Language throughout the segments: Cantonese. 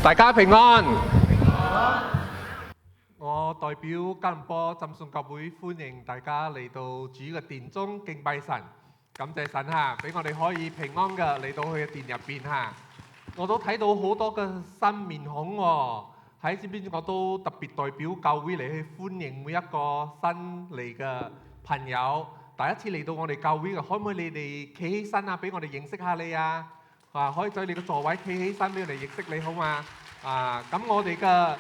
大家平安。我代表吉隆坡浸信教會歡迎大家嚟到主嘅殿中敬拜神，感謝神嚇，俾我哋可以平安嘅嚟到佢嘅殿入邊嚇。我都睇到好多嘅新面孔喎，喺呢邊我都特別代表教會嚟去歡迎每一個新嚟嘅朋友。第一次嚟到我哋教會嘅，可唔可以你哋企起身啊？俾我哋認識下你啊！可以在你嘅座位企起身俾我哋認識你好嘛？咁我哋嘅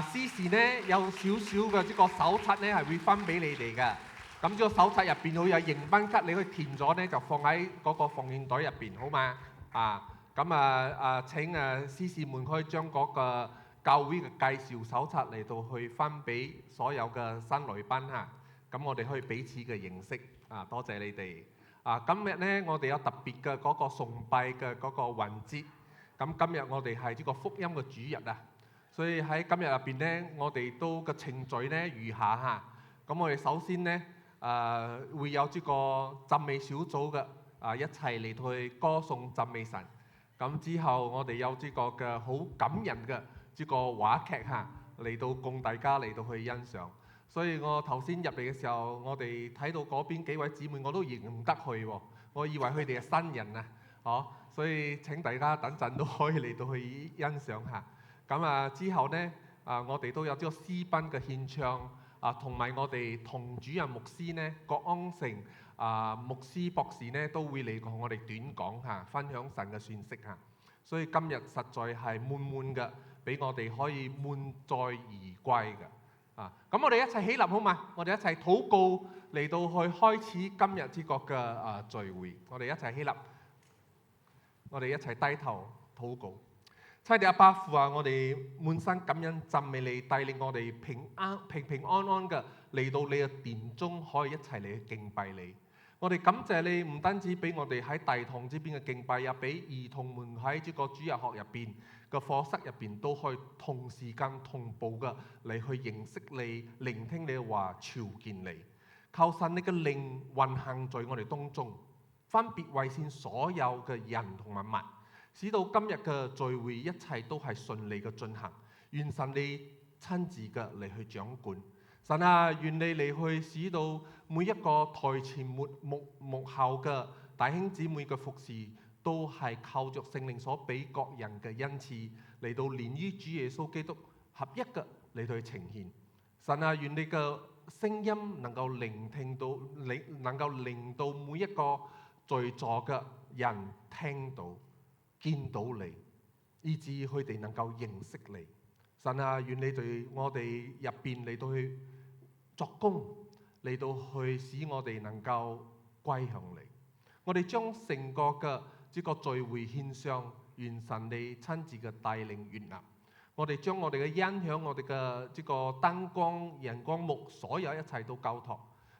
司事呢有少少嘅呢個手冊呢係會分俾你哋嘅。咁呢個手冊入邊會有迎賓卡，你可以填咗呢就放喺嗰個奉獻袋入邊好嘛？請司事們可以將嗰個教會嘅介紹手冊嚟到去分俾所有嘅新來賓嚇。咁我哋可以彼此嘅認識多謝你哋。今日呢，我哋有特別嘅嗰個崇拜嘅嗰個環節。咁今日我哋係呢個福音嘅主日啊，所以喺今日入邊呢，我哋都嘅程序呢如下嚇。咁我哋首先呢，會有呢個讚美小組嘅一齊嚟到去歌頌讚美神。咁之後我哋有呢個嘅好感人嘅呢個話劇嚇嚟到供大家嚟到去欣賞。所以我頭先入嚟嘅時候，我哋睇到嗰邊幾位姊妹，我都認唔得佢喎，我以為佢哋係新人啊，所以請大家等陣都可以嚟到去欣賞下。咁之後呢，我哋都有呢個詩班嘅獻唱，同埋我哋同主任牧師呢，郭安成牧師博士呢，都會嚟同我哋短講下，分享神嘅訊息嚇。所以今日實在係滿滿嘅，俾我哋可以滿載而歸嘅。咁我哋一齊起立好嘛？我哋一齊禱告嚟到去開始今日呢個嘅聚會。我哋一齊起立，我哋一齊低頭禱告。親愛的阿爸父啊，我哋滿心感恩讚美你，帶領我哋平安嘅嚟到你嘅殿中，可以一齊嚟去敬拜你。我哋感謝你，唔單止俾我哋喺大堂呢邊嘅敬拜，也俾兒童們喺呢個主日學入邊嘅課室入邊都可以同時間同步嘅嚟去認識你、聆聽你嘅話、朝見你。求神你嘅靈運行在我哋當中，分別為善所有嘅人同埋物，使到今日嘅聚會一切都係順利嘅進行。願神你親自嘅嚟去掌管。神啊，願你嚟去使到每一個台前幕後嘅弟兄姊妹嘅服侍，都係靠着聖靈所俾各人嘅恩賜嚟到連於主耶穌基督合一嘅嚟到去呈現。神啊，願你嘅聲音能夠聆聽到，能夠令到每一個在座嘅人聽到、見到你，以致佢哋能夠認識你。神啊，願你對我哋入邊嚟到去作工，嚟到去使我哋能夠歸向你。我哋將成個嘅呢個聚會獻上，願神你親自嘅帶領悅納。我哋將我哋嘅音響、我哋嘅呢個燈光、熒光幕，所有一切都交託，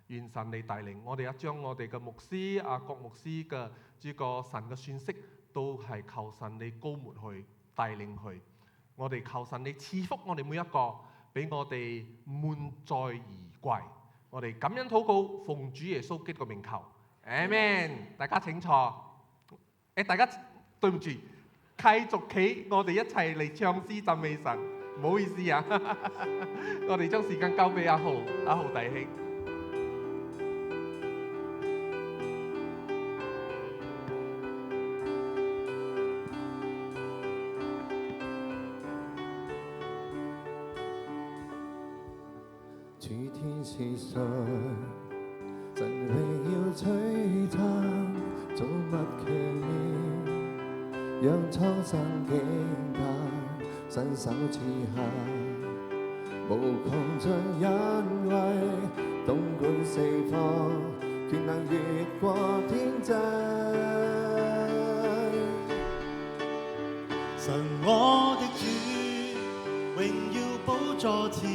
願神你帶領。我哋一將我哋嘅牧師郭牧師嘅呢個神嘅訊息，都係求神你膏抹去帶領去。我哋求神你賜福我哋每一個，俾我哋滿載而歸。我哋感恩禱告，奉主耶穌基督嘅名求，阿們。大家請坐。大家對唔住，繼續企，我哋一齊嚟唱詩讚美神。唔好意思啊，我哋將時間交俾阿豪弟兄。主天使上，神榮耀璀璨，造物奇妙，讓蒼生敬拜，伸手賜下，無窮盡恩惠，統管四方，權能越過天際。神我的主，榮耀寶座前，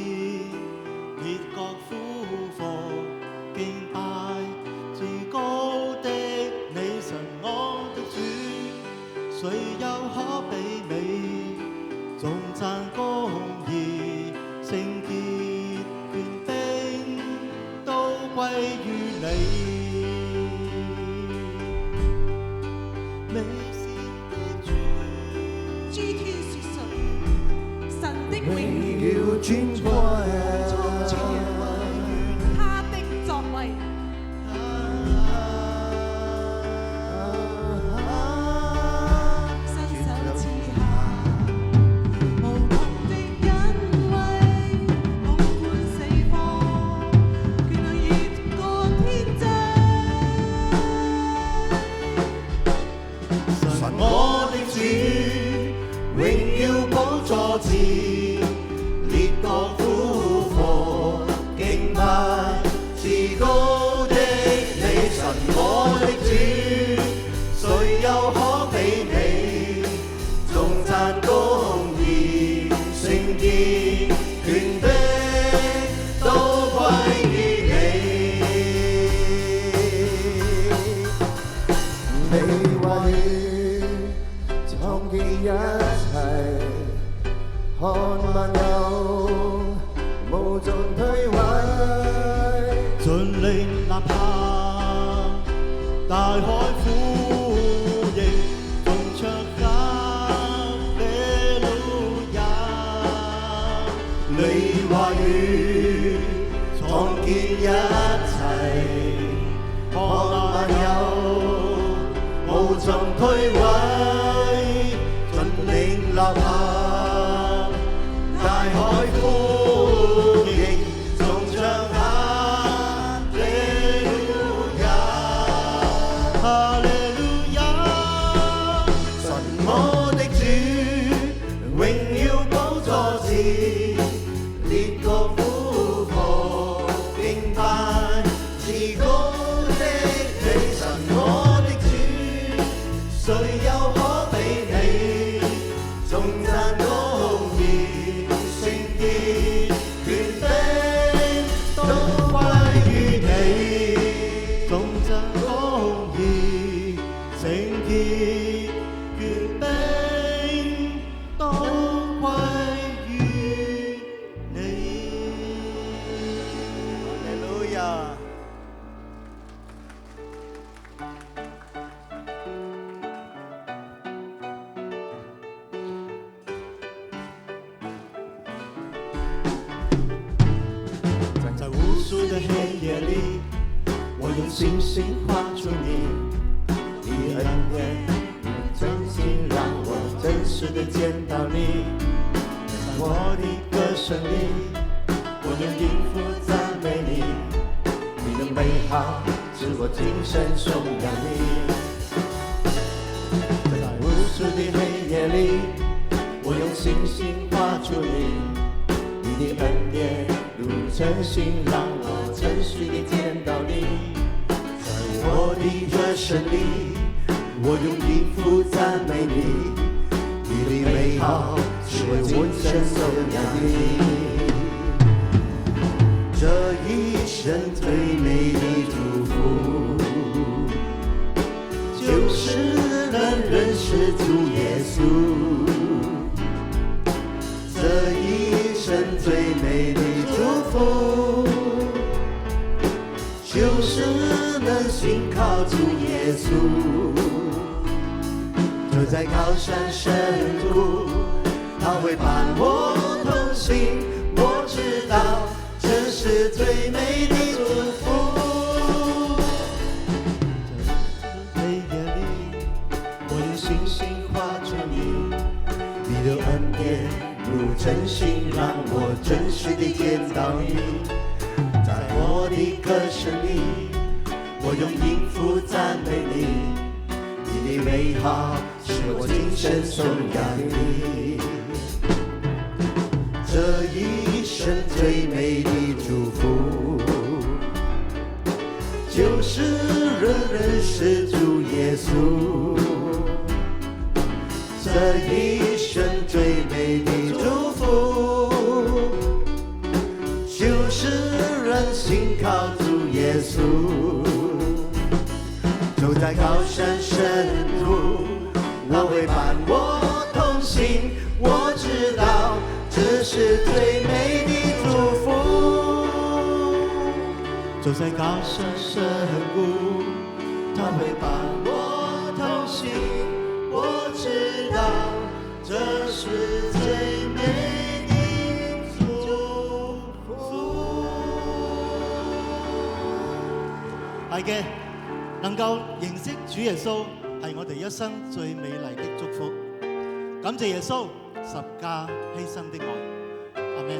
列國俯伏敬拜，至高的你，神我的主，誰又可比美？頌讚公義，聖潔權柄都歸於你。美善的主，諸天是神，榮耀尊貴，他的作為。伸手賜下無窮的恩惠，統管四方，權能越過天際。神我的主，榮耀寶座前，列國俯伏敬拜，至高的你，神我的主，誰又可比你？頌讚公義，聖潔權柄都歸於你。你話語創建一切，看萬有無盡摧毀。盡力吶喊，大海呼應，眾唱哈利路亞。你話語創建一切，看萬有無盡摧毀，盡力吶喊，大海呼應，眾唱哈利路亞，哈利路亞。神我的主，榮耀寶座前，列國俯伏敬拜，至高的你，神我的主，誰又可比你？頌讚公義，聖潔權柄都歸於你。頌讚公義，聖潔權柄都歸於你。哈利路亞。在无数的黑夜里，我用星星画出你，你的恩典，你的真心让我真实的见到你。在我的歌声里，我用音符赞美你，你的美好使我精神颂扬你。在无数的黑夜里，我用星星画出你，你的恩典如真心让我真实地见到你。在我的歌声里，我用音符赞美你，你的美好使我精神颂扬你。这一生最美的祝福，就是能认识主耶稣。这一生最美的祝福，就是能信靠主耶稣。就在高山深处，他会伴我同行，我知道这是最美的祝福。在黑夜里，我用星星画出你，你的恩典如真心让我真实地见到你。在我的歌声里，我用音符赞美你，你的美好使我精神颂扬你。这一生最美的祝福，就是认识主耶稣。这一生最美的祝福，就是人信靠主耶稣。走在高山深处，他会伴我同行，我知道这是最美的祝福。走在高山深谷，他会伴我同行，我知道这是最美的係嘅，能夠認識主耶穌係我哋一生最美麗的祝福。感謝耶穌十架犧牲的愛，阿們。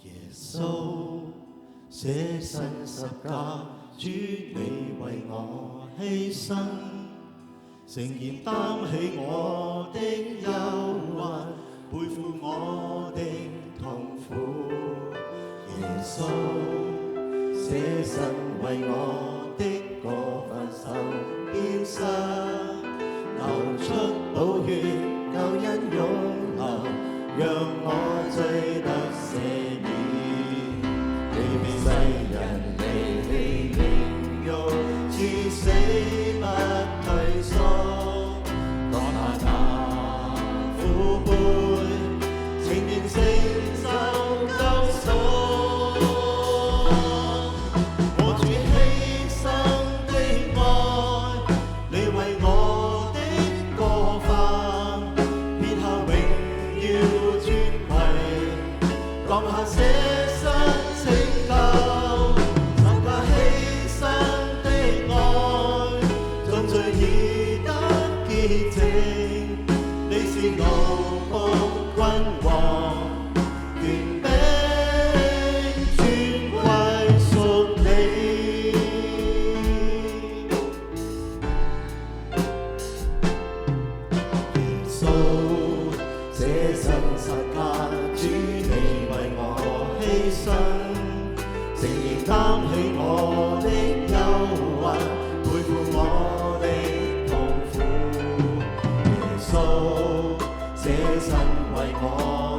耶穌捨身十架，主你為我犧牲，誠然擔起我的憂患，背負我的痛苦。耶穌捨身為我的過犯受鞭傷，流出寶血，救恩湧流，讓我罪得赦免。你被世人離棄凌辱，至死不退縮，當下那苦杯，情願承受救贖。我主犧牲的愛，你為我的過犯，撇下榮耀尊貴，降下捨身拯救，十架犧牲的愛，眾罪已得潔淨。你是奴僕君王，權柄尊貴屬你。耶穌捨身十架，主你為我犧牲，誠然擔起我的憂患，背負我的痛苦。耶穌捨身為我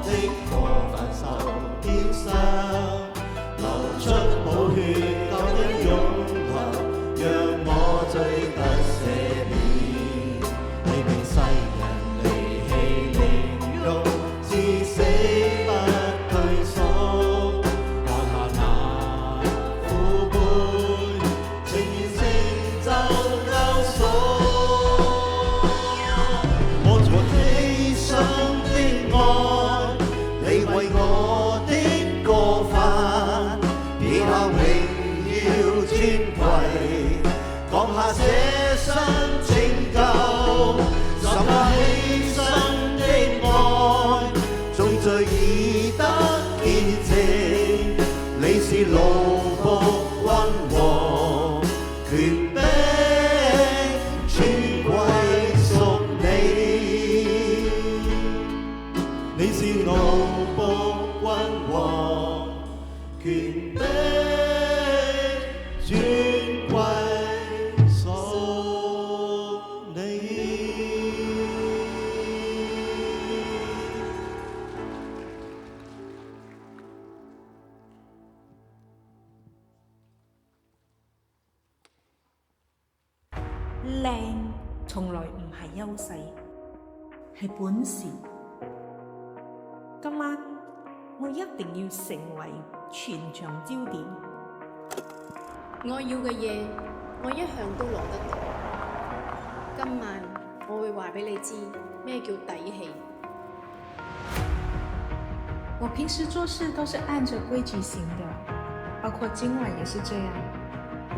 的過犯受鞭傷，流出寶血，救恩湧流，讓我罪得赦免。你被世人離棄凌辱，至死不退縮，降下那苦杯，情願成就救贖。我主犧牲的愛，你為我的過犯，撇下榮耀尊貴，降下捨身拯救，十架犧牲的愛，眾罪已得潔淨。你是奴僕君王，權柄尊貴屬你。你是奴僕君王，權柄尊貴屬你。靚從來唔係優勢，係本事。今晚我一定要成為全場焦點。我要嘅嘢，我一向都攞得到。今晚我會話俾你知咩叫底氣。我平時做事都是按着規矩行的，包括今晚也是這樣。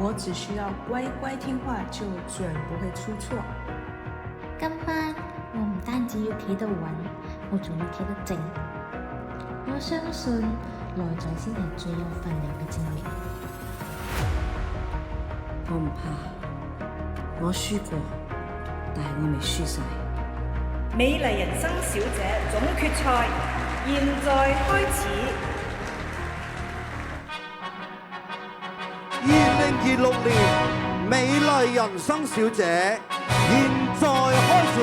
我只需要乖乖聽話，就準不會出錯。今晚我唔單止要企得穩，我仲要企得正。我相信內在先係最有分量嘅證明。我唔怕，我輸過，但係我未輸晒。美麗人生小姐總決賽現在開始。 2026年美麗人生小姐現在開始。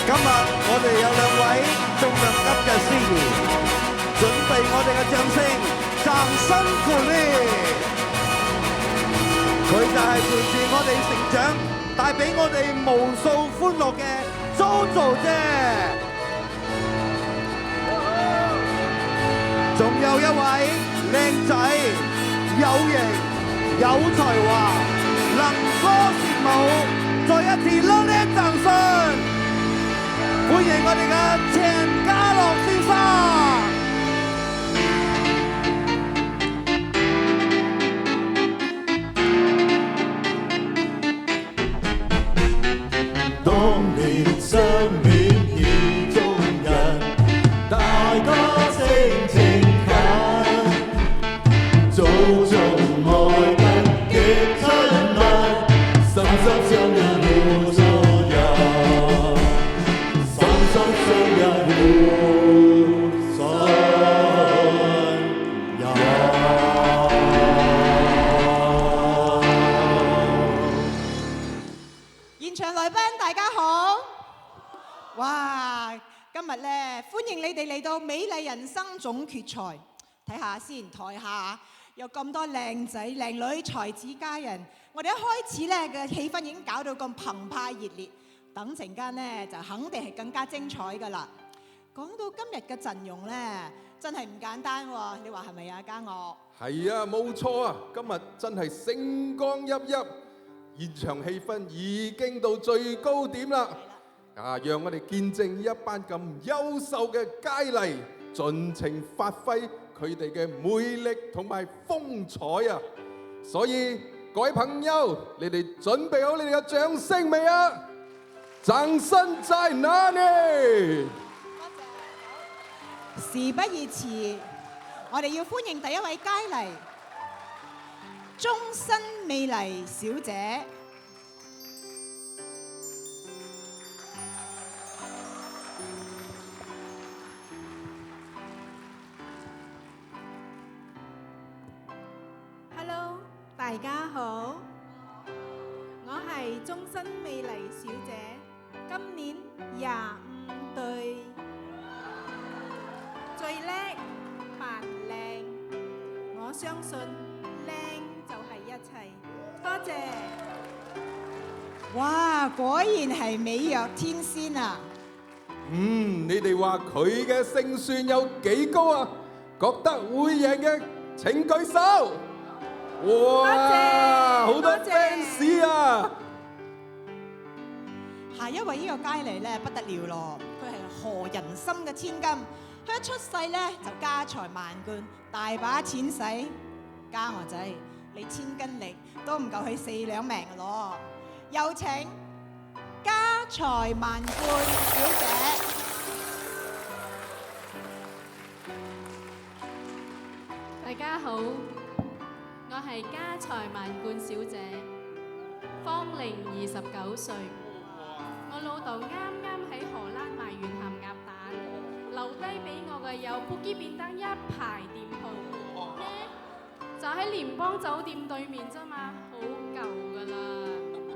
今日我哋有2位重量級嘅司儀，準備我哋嘅掌聲，掌聲鼓勵。佢就係陪住我哋成長，帶俾我哋無數歡樂嘅JoJo姐。 仲有一位靚仔，有型有才華，能歌善舞，再一次熱烈掌聲！歡迎我哋嘅陳家樂先生。當你相戀意中人，大家聲情近，早從愛得極親密，深深相印互助人，深深相印互信任。現場來賓大家好，哇！今日咧歡迎你哋嚟到美麗人生總決賽，睇下先，台下有咁多靚仔靚女才子佳人，我哋一開始咧嘅氣氛已經搞到咁澎湃熱烈，等陣間咧就肯定係更加精彩㗎啦。講到今日嘅陣容咧，真係唔簡單喎，你話係咪啊，嘉樂？係啊，冇錯啊！今日真係星光熠熠，現場氣氛已經到最高點啦！啊，讓我哋見證一班咁優秀嘅佳麗，盡情發揮佢哋嘅魅力同埋風采啊！所以各位朋友，你哋準備好你哋嘅掌聲未啊？掌聲在哪裏？事不宜遲，我哋要歡迎第一位佳麗，終身美麗小姐。Hello， 大家好，我係終身美麗小姐，今年25歲，最叻扮靚，我相信靚就係一切。多謝。哇，果然係美若天仙啊！你哋話佢嘅勝算有幾高啊？覺得會贏嘅請舉手。哇，好多 fans 啊！下一位呢個佳麗咧不得了咯，佢係何人心嘅千金，佢一出世咧就家財萬貫，大把錢使。嘉娥仔，你千斤力都唔夠佢4兩命嘅咯。有請家財萬貫小姐。大家好，我係家財萬貫小姐，芳齡29歲。我老豆啱啱喺荷蘭賣完鹹鴨蛋，留低俾我嘅有布基便當一排店鋪，就喺聯邦酒店對面啫嘛，好舊噶啦。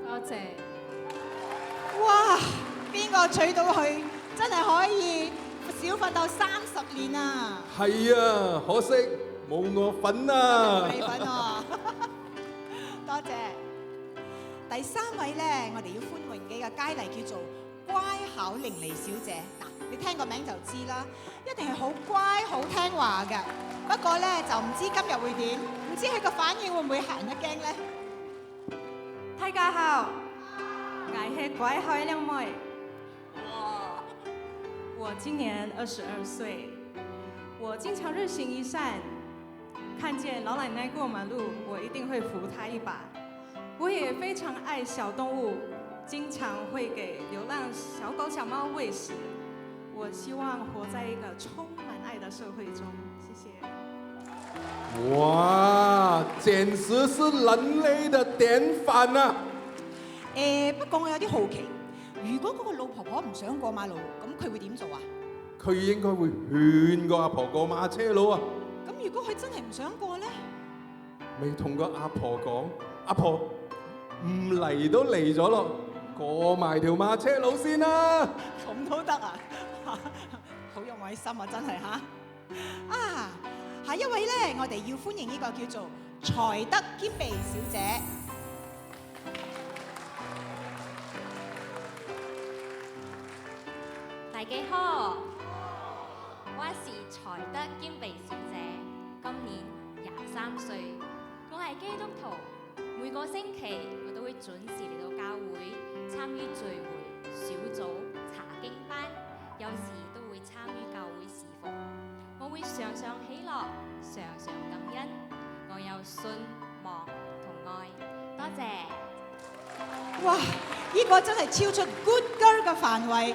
多謝。哇！邊個娶到佢真係可以少奮鬥30年啊！係啊，可惜冇我份啊！冇你份喎，多謝。第三位咧，我哋要歡迎嘅佳麗叫做乖巧伶俐小姐。嗱，你聽個名就知啦，一定係好乖好聽話嘅。不過咧就唔知今日會點，唔知佢個反應會唔會行一驚咧？大家好，我係乖巧靚妹。我今年22歲，我經常日行一善，看見老奶奶過馬路，我一定會扶她一把。我也非常愛小動物，經常會給流浪小狗小貓餵食。我希望活在一個充滿愛的社會中，謝謝。哇，簡直是人類的典範啊！不過我有啲好奇，如果嗰個老婆婆唔想過馬路，咁佢會點做啊？佢應該會勸個阿婆過馬車路啊！咁如果佢真係唔想過咧，咪同個阿婆講，阿婆唔嚟都嚟咗咯，過埋條馬車路先啦。咁都得啊！好有愛心啊，真係嚇！啊，下一位咧，我哋要歡迎呢個叫做才德兼備小姐。大家好，我是才德兼備小姐，今年23歲，我係基督徒，每個星期我都會準時嚟到教會參與聚會、小組、查經班。有時都會參與教會侍奉。我會常常喜樂，常常感恩。我有信、望同愛。多謝。哇！呢個真係超出 Good Girl 嘅範圍，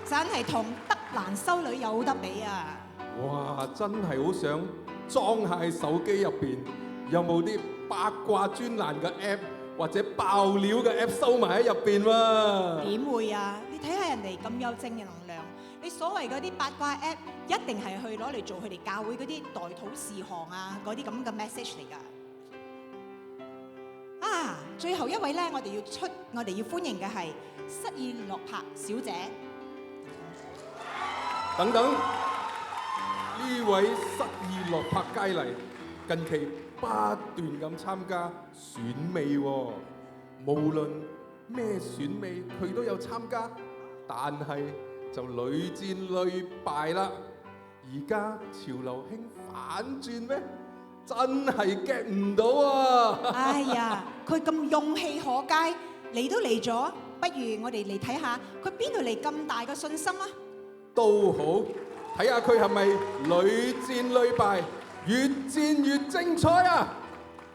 真係同德蘭修女有得比啊！哇！真係好想裝下喺手機入邊，有冇啲八卦專欄嘅 app 或者爆料嘅 app 收埋喺入邊喎？點會啊？你睇下人哋咁有正能量，你所謂嗰啲八卦 app 一定係去攞嚟做佢哋教會嗰啲代禱事項啊，嗰啲咁嘅 message 嚟㗎。啊，最後一位咧，我哋要歡迎嘅係失意落魄小姐。等等，呢位失意落魄佳麗近期不斷咁參加選美喎，無論咩選美佢都有參加，但係就屢戰屢敗啦。而家潮流興反轉咩？真係 get 唔到啊！哎呀，佢咁勇氣可嘉，嚟都嚟咗，不如我哋嚟睇下佢邊度嚟咁大嘅信心啊！都好，睇下佢係咪屢戰屢敗，越戰越精彩啊！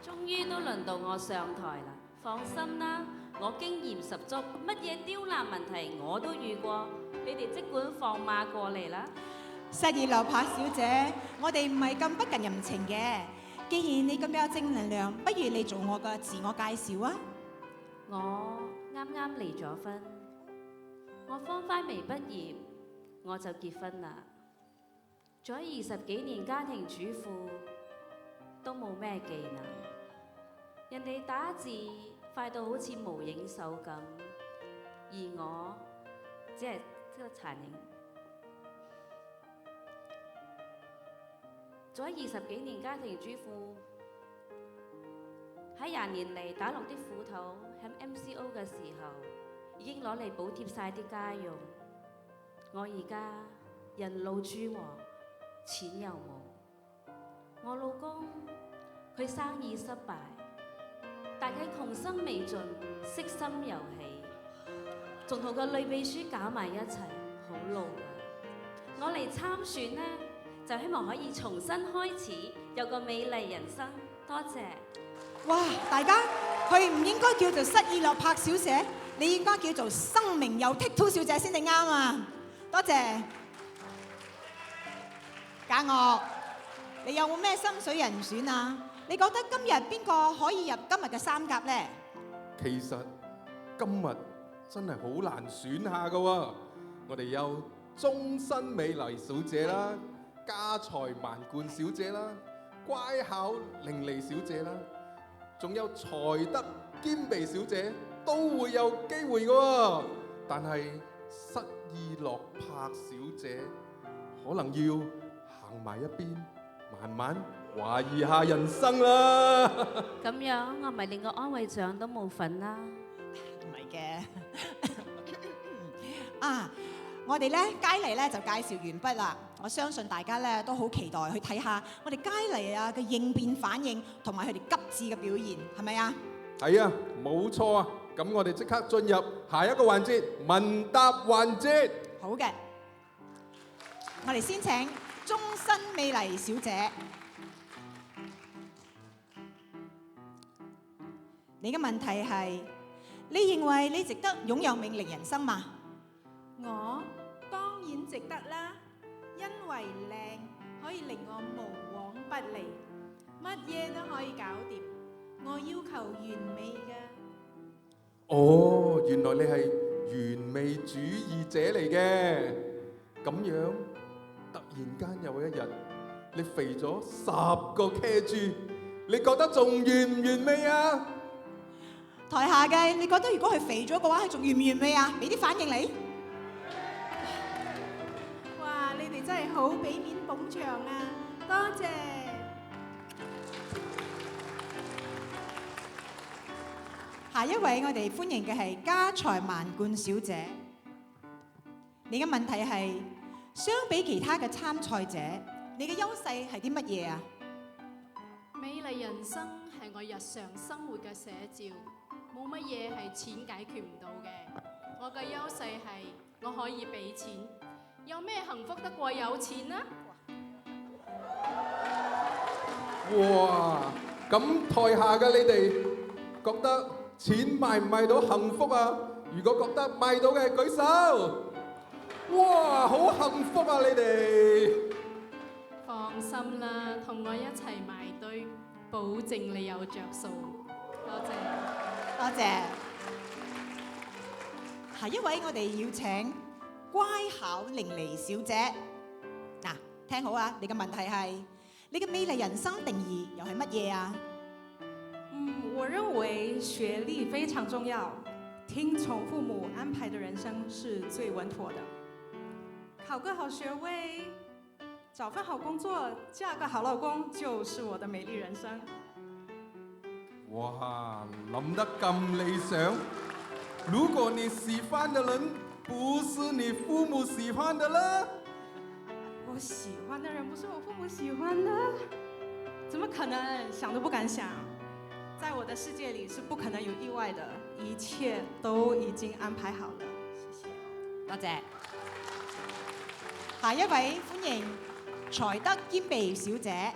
終於都輪到我上台啦，放心啦，我經驗十足，乜嘢刁難問題我都遇過，你哋即管放馬過嚟啦。失意落魄小姐，我哋唔係咁不近人情嘅。既然你咁有正能量，不如你做我嘅自我介紹啊！我啱啱離咗婚，我方塊未畢業我就結婚啦。做咗20幾年家庭主婦，都冇咩技能。人哋打字快到好似無影手咁，而我只係識得殘影。做咗20幾年家庭主婦，喺20年嚟打落啲苦頭，喺 MCO 嘅時候已經攞嚟補貼晒啲家用。我而家人老珠黃，錢又冇。我老公佢生意失敗，但佢窮心未盡，色心又起，仲同個女秘書搞埋一齊，好怒㗎。我嚟參選呢，就希望可以重新開始，有個美麗人生。多謝。哇！大家佢唔應該叫做失意落魄小姐，你應該叫做生命有剔凸小姐先至啱啊！多謝。嘉樂，你有冇咩心水人選啊？你覺得今日邊個可以入今日嘅三甲呢？其實今日真係好難選下噶喎，我哋有終身美麗小姐啦。家財萬貫小姐啦，乖巧伶俐小姐啦，仲有才德兼備小姐都會有機會嘅喎。但係失意落魄小姐可能要行埋一邊，慢慢懷疑下人生啦。咁樣我咪連個安慰獎都冇份啦。唔係嘅。啊！我哋咧佳麗咧就介紹完畢啦，我相信大家咧都好期待去睇下我哋佳麗啊嘅應變反應同埋佢哋急智嘅表現，係咪啊？係啊，冇錯啊！咁我哋即刻進入下一個環節問答環節。好嘅，我哋先請終身美麗小姐。你嘅問題係：你認為你值得擁有美麗人生嗎？我當然值得啦，因為靚可以令我無往不利，乜嘢都可以搞掂。我要求完美㗎。哦，原來你係完美主義者嚟嘅。咁樣突然間有一日，你肥咗10個 kg，你覺得仲完唔完美啊？台下嘅，你覺得如果佢肥咗嘅話，佢仲完唔完美啊？俾啲反應你。哇！你哋真係好俾面捧場啊！多謝。下一位我哋歡迎嘅係家財萬貫小姐。你嘅問題係：相比其他嘅參賽者，你嘅優勢係啲乜嘢啊？美麗人生係我日常生活嘅寫照，冇乜嘢係錢解決唔到嘅。我嘅優勢係我可以俾錢，有咩幸福得過有錢啊？哇！咁台下嘅你哋覺得錢買唔買到幸福啊？如果覺得買到嘅舉手。哇！好幸福啊你哋！放心啦，同我一齊埋堆，保證你有着數。多謝。多謝。下一位我哋要請乖巧伶俐小姐。嗱，聽好啊！你嘅問題係：你嘅美麗人生定義又係乜嘢啊？我認為學歷非常重要，聽從父母安排的人生是最穩妥的。考個好學位，找份好工作，嫁個好老公，就是我的美麗人生。哇，諗得咁理想！如果你喜歡的人不是你父母喜歡的呢？我喜歡的人不是我父母喜歡的，怎麼可能？想都不敢想。在我的世界裡是不可能有意外的，一切都已經安排好了。謝謝。多謝。下一位歡迎才德兼備小姐。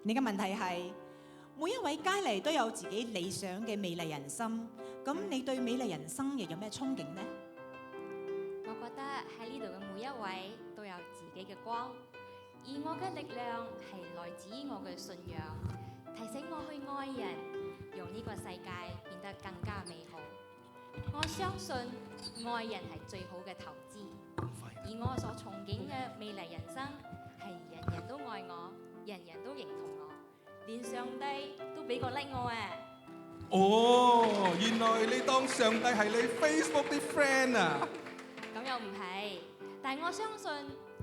你嘅問題係：每一位佳麗都有自己理想嘅美麗人生，咁你對美麗人生又有咩憧憬呢？我覺得喺呢度嘅每一位都有自己嘅光，而我嘅力量係來自於我嘅信仰，提醒我去愛人，讓呢個世界變得更加美好。我相信愛人係最好嘅投資，而我所憧憬嘅美麗人生係人人都愛我，人人都認同我，連上帝都俾個 like 我啊！哦，原來你當上帝係你 Facebook 啲 friend 啊？咁又唔係，但係我相信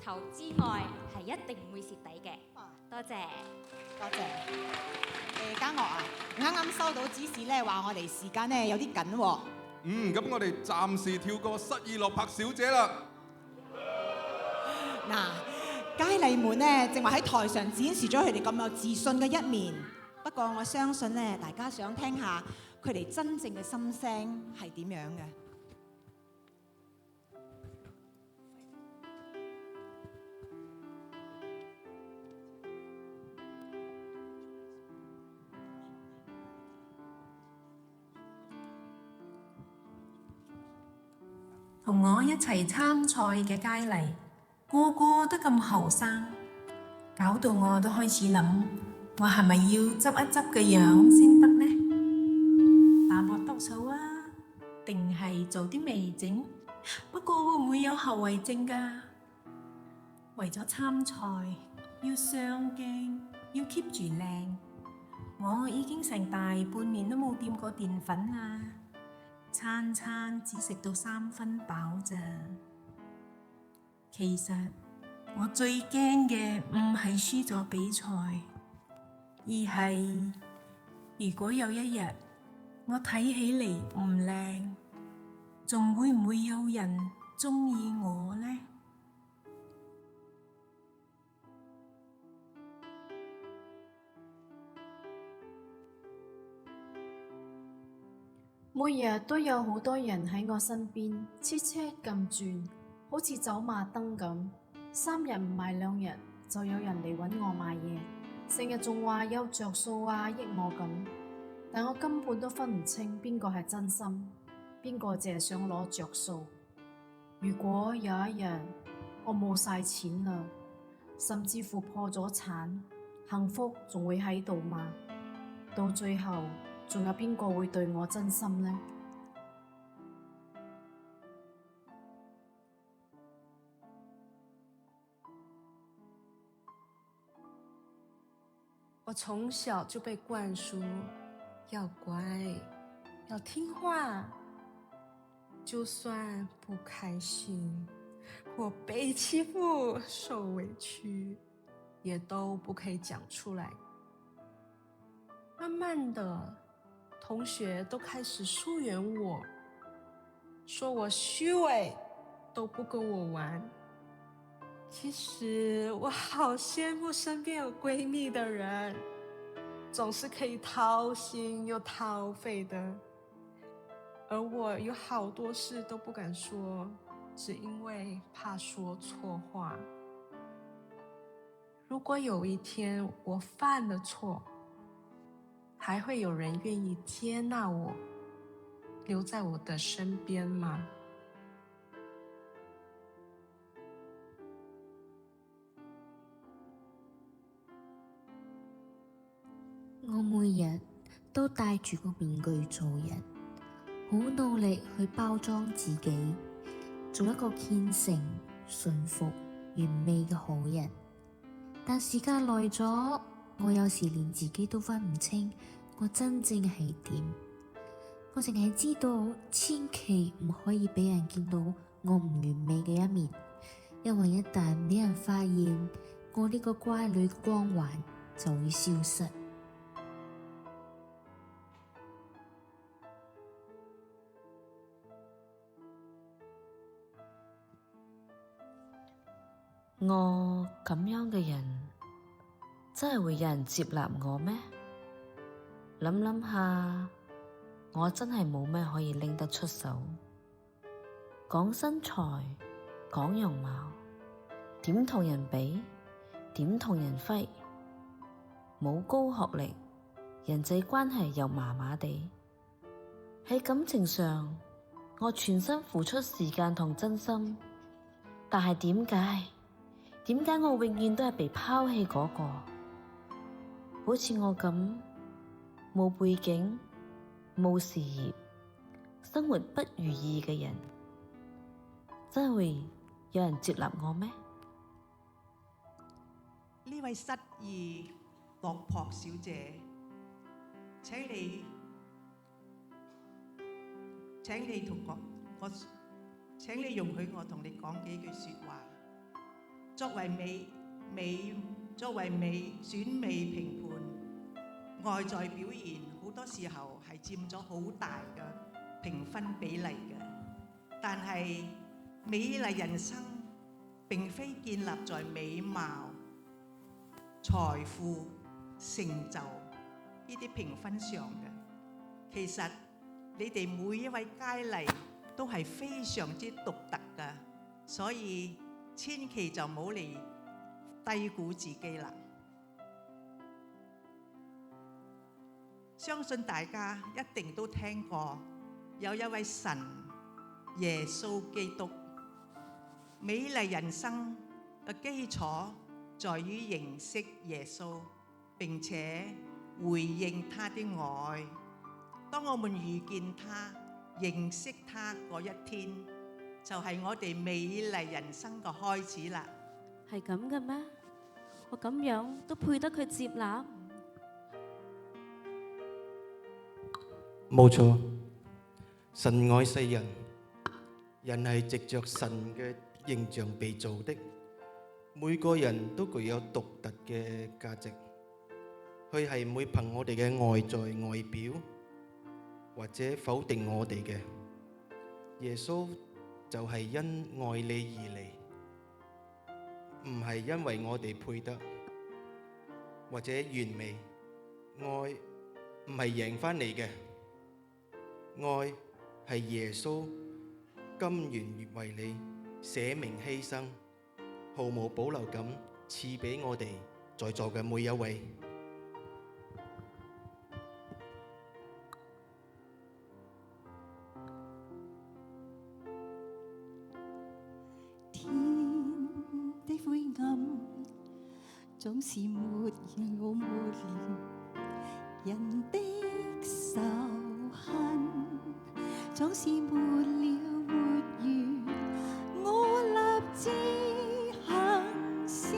投資愛係一定唔會蝕底嘅。多謝，多謝。嘉樂啊，啱啱收到指示咧，話我哋時間咧有啲緊喎。咁我哋暫時跳過失意落魄小姐啦。嗱，佳麗們咧正話喺台上展示咗佢哋咁有自信嘅一面。不過我相信咧，大家想聽下佢哋真正嘅心聲係點樣嘅。同我一齊參賽嘅佳麗，個個都咁後生，搞到我都開始諗，我係咪要執一執個樣先得呢？打搏鬥手啊，定係做啲微整？不過會唔會有後遺症㗎？為咗參賽，要上鏡，要 keep 住靚，我已經成大半年都冇掂過澱粉啦。餐餐只食到3分飽咋。其實我最驚嘅唔係輸咗比賽，而係如果有一日我睇起嚟唔靚，仲會唔會有人鍾意我呢？每日都有好多人喺我身邊切切咁轉，好似走馬燈咁。3日唔賣2日，就有人嚟揾我買嘢，成日仲話有着數啊，益我咁。但我根本都分唔清邊個係真心，邊個淨係想攞着數。如果有一日我冇晒錢啦，甚至乎破咗產，幸福仲會喺度嗎？到最後仲有邊個會對我真心呢？我從小就被灌輸要乖，要聽話，就算不開心，我被欺負、受委屈，也都不可以講出來。慢慢的，同學都開始疏遠我，說我虛偽，都不跟我玩。其實我好羨慕身邊有閨蜜的人，總是可以掏心又掏肺的。而我有好多事都不敢说，只因为怕说错话。如果有一天我犯了错，还会有人愿意接纳我，留在我的身边吗？我每日都戴住個面具做人，好努力去包裝自己，做一個虔誠、順服、完美嘅好人。但時間耐咗，我有時連自己都分唔清我真正係點。我淨係知道，千祈唔可以俾人見到我唔完美嘅一面，因為一旦俾人發現，我呢個乖女嘅光環就會消失。我咁樣嘅人，真係會有人接納我咩？諗下，我真係冇咩可以拎得出手。講身材，講容貌，點同人比？點同人揮？冇高學歷，人際關係又麻麻地。喺感情上，我全身付出時間同真心，但係點解我永遠都係被拋棄嗰個？好似我咁冇背景、冇事業、生活不如意嘅人，真係會有人接納我咩？呢位失意落魄小姐，請你容許我同你講幾句説話。作為選美評判，外在表現好多時候係佔咗好大嘅評分比例嘅。但係美麗人生並非建立在美貌、財富、成就呢啲評分上嘅。其實你哋每一位佳麗都係非常之獨特嘅，所以千祈就唔好嚟低估自己啦。相信大家一定都聽過有一位神耶穌基督。美麗人生嘅基礎在於認識耶穌，並且回應他的愛。當我們遇見他、認識他嗰一天，就係我哋美麗人生嘅開始啦。係咁嘅咩？我咁樣都配得佢接納？冇錯，神愛世人，人係藉着神嘅形象被造的，每個人都具有獨特嘅價值。佢係唔會憑我哋嘅外在外表，或者否定我哋嘅。耶穌就係因愛你而嚟，唔係因為我哋配得或者完美。愛唔係贏返嚟嘅，愛係耶穌甘願為你捨命犧牲，毫無保留咁賜俾我哋在座嘅每一位。灰暗，總是沒有抹了人的仇恨，總是沒了沒完。我立志行善，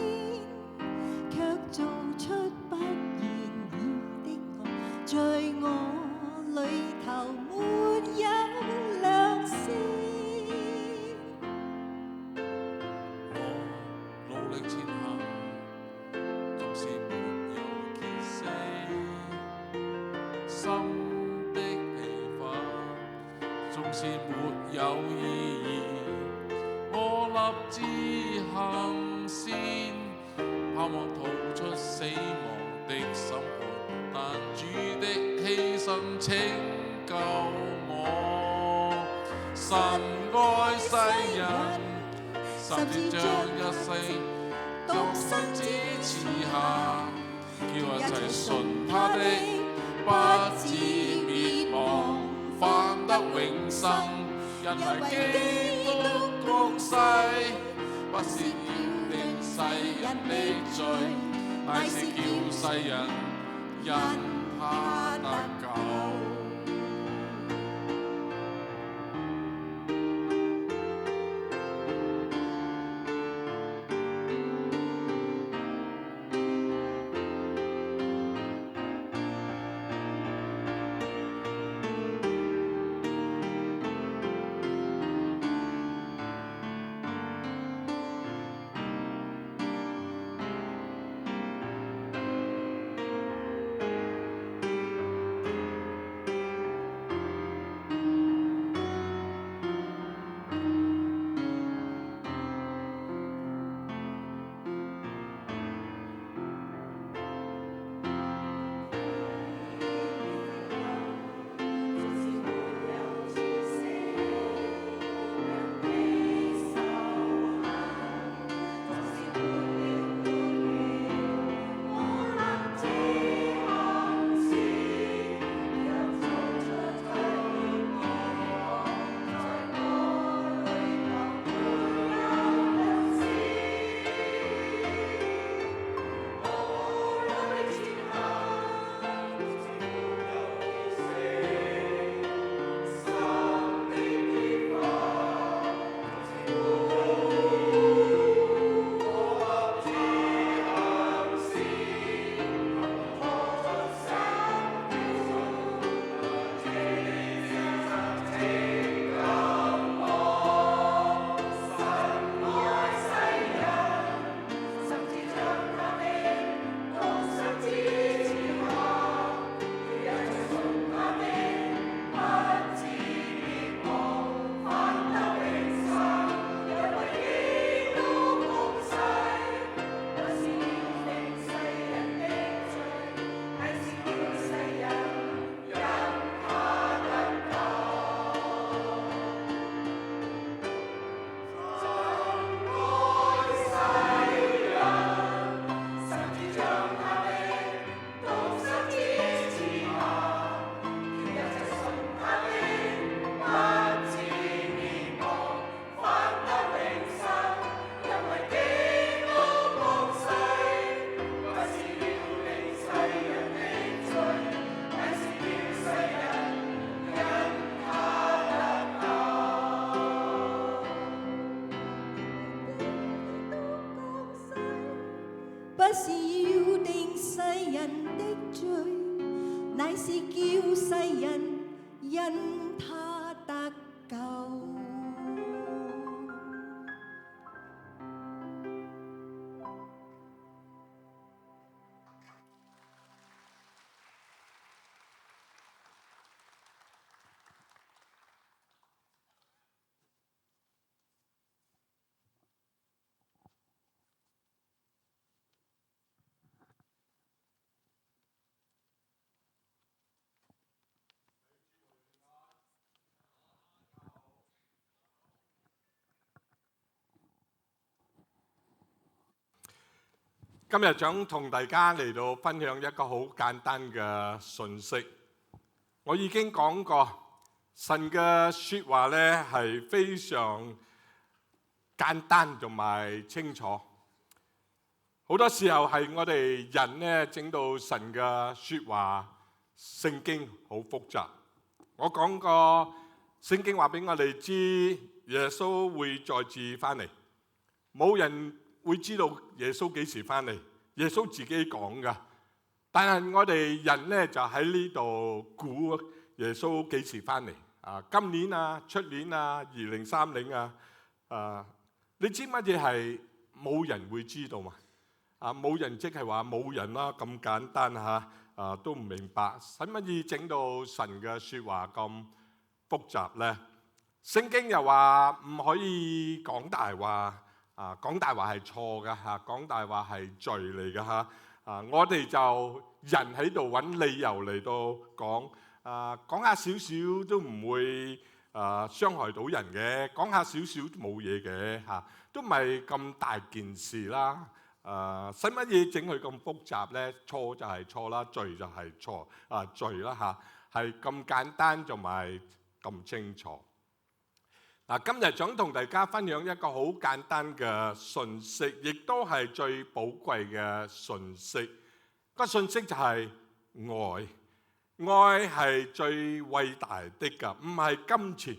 卻做出不願意的愛，在我裏頭沒有良善。努力前行，縱是沒有結識，心的疲乏，縱是沒有意義。我立志行善，盼望逃出死亡的審判，但主的犧牲拯救我。神愛世人，甚至將一生獨生子賜下，叫一切信他的不至滅亡，反得永生。因為基督降世，不是要定世人的罪，乃是叫世人因他得救。不是要定世人的罪，乃是叫世人因他得救。今日想同大家嚟到分享一個好簡單嘅信息。我已經講過，神嘅説話呢係非常簡單同埋清楚。好多時候係我哋人呢整到神嘅説話聖經好複雜。我講過聖經話俾我哋知，耶穌會再次翻嚟，冇人會知道耶穌幾時翻嚟，耶穌自己講噶。但係我哋人呢就喺呢度估耶穌幾時翻嚟啊？今年啊、出年啊、2030啊，你知乜嘢係冇人會知道嘛？啊，冇人即係話冇人啦，咁簡單嚇都唔明白，使乜嘢整到神嘅説話咁複雜呢？聖經又話唔可以講大話。講大話係錯㗎嚇，講大話係罪嚟㗎嚇。我哋就人喺度揾理由嚟到講，講下少少都唔會傷害到人嘅，講下少少冇嘢嘅嚇，都唔係咁大件事啦。使乜嘢整佢咁複雜呢？錯就係錯啦，罪就係錯罪啦嚇，係咁簡單同埋咁清楚。今日想同大家分享一個好簡單嘅信息，亦都係最寶貴嘅信息。個信息就係愛，愛係最偉大的㗎，唔係金錢，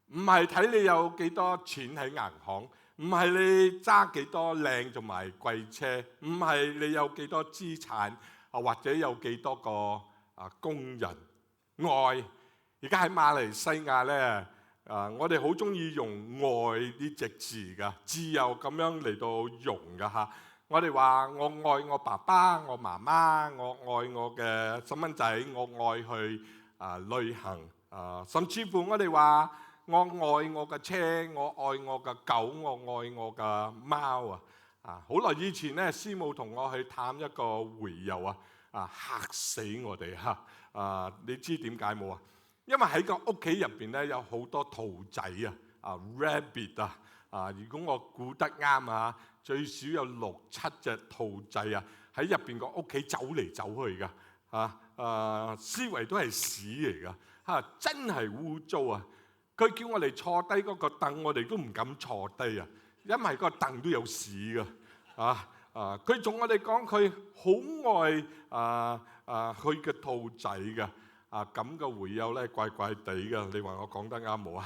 唔係睇你有幾多錢喺銀行，唔係你揸幾多靚同埋貴車，唔係你有幾多資產或者有幾多個工人。愛而家喺馬來西亞呢，我哋好中意用愛呢隻字㗎，自由咁樣嚟到用㗎嚇。我哋話我愛我爸爸、我媽媽，我愛我嘅細蚊仔，我愛去旅行，甚至乎我哋話我愛我嘅車，我愛我嘅狗，我愛我嘅貓好耐以前咧，師母同我去探一個會友嚇死我哋嚇！你知點解冇啊？因為喺個屋企入邊咧有好多兔仔rabbit 如果我估得啱最少有6-7隻兔仔喺入邊個屋企走嚟走去㗎思維都係屎嚟㗎真係污糟佢叫我哋坐低嗰個凳，我哋都唔敢坐低因為個凳都有屎㗎佢同我哋講佢好愛佢嘅兔仔㗎咁嘅會友咧怪怪地㗎，你話我講得啱冇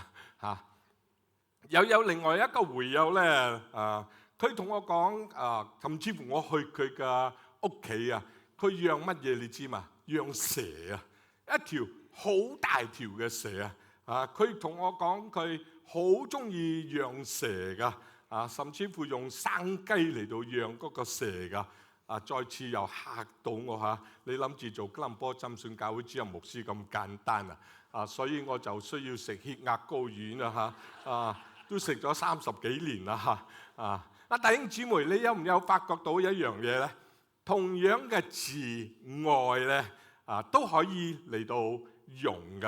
又有另外一個會友咧佢同我講甚至乎我去佢嘅屋企佢養乜嘢你知嘛？養蛇一條好大條嘅蛇佢同我講佢好中意養蛇㗎甚至乎用生雞嚟到養嗰個蛇㗎再次又嚇到我你諗住做吉林波浸信教會主任牧師咁簡單所以我就需要食血壓高丸都食咗30幾年啦弟兄姊妹，你有唔有發覺到一樣嘢呢？同樣嘅字愛呢都可以嚟到用㗎。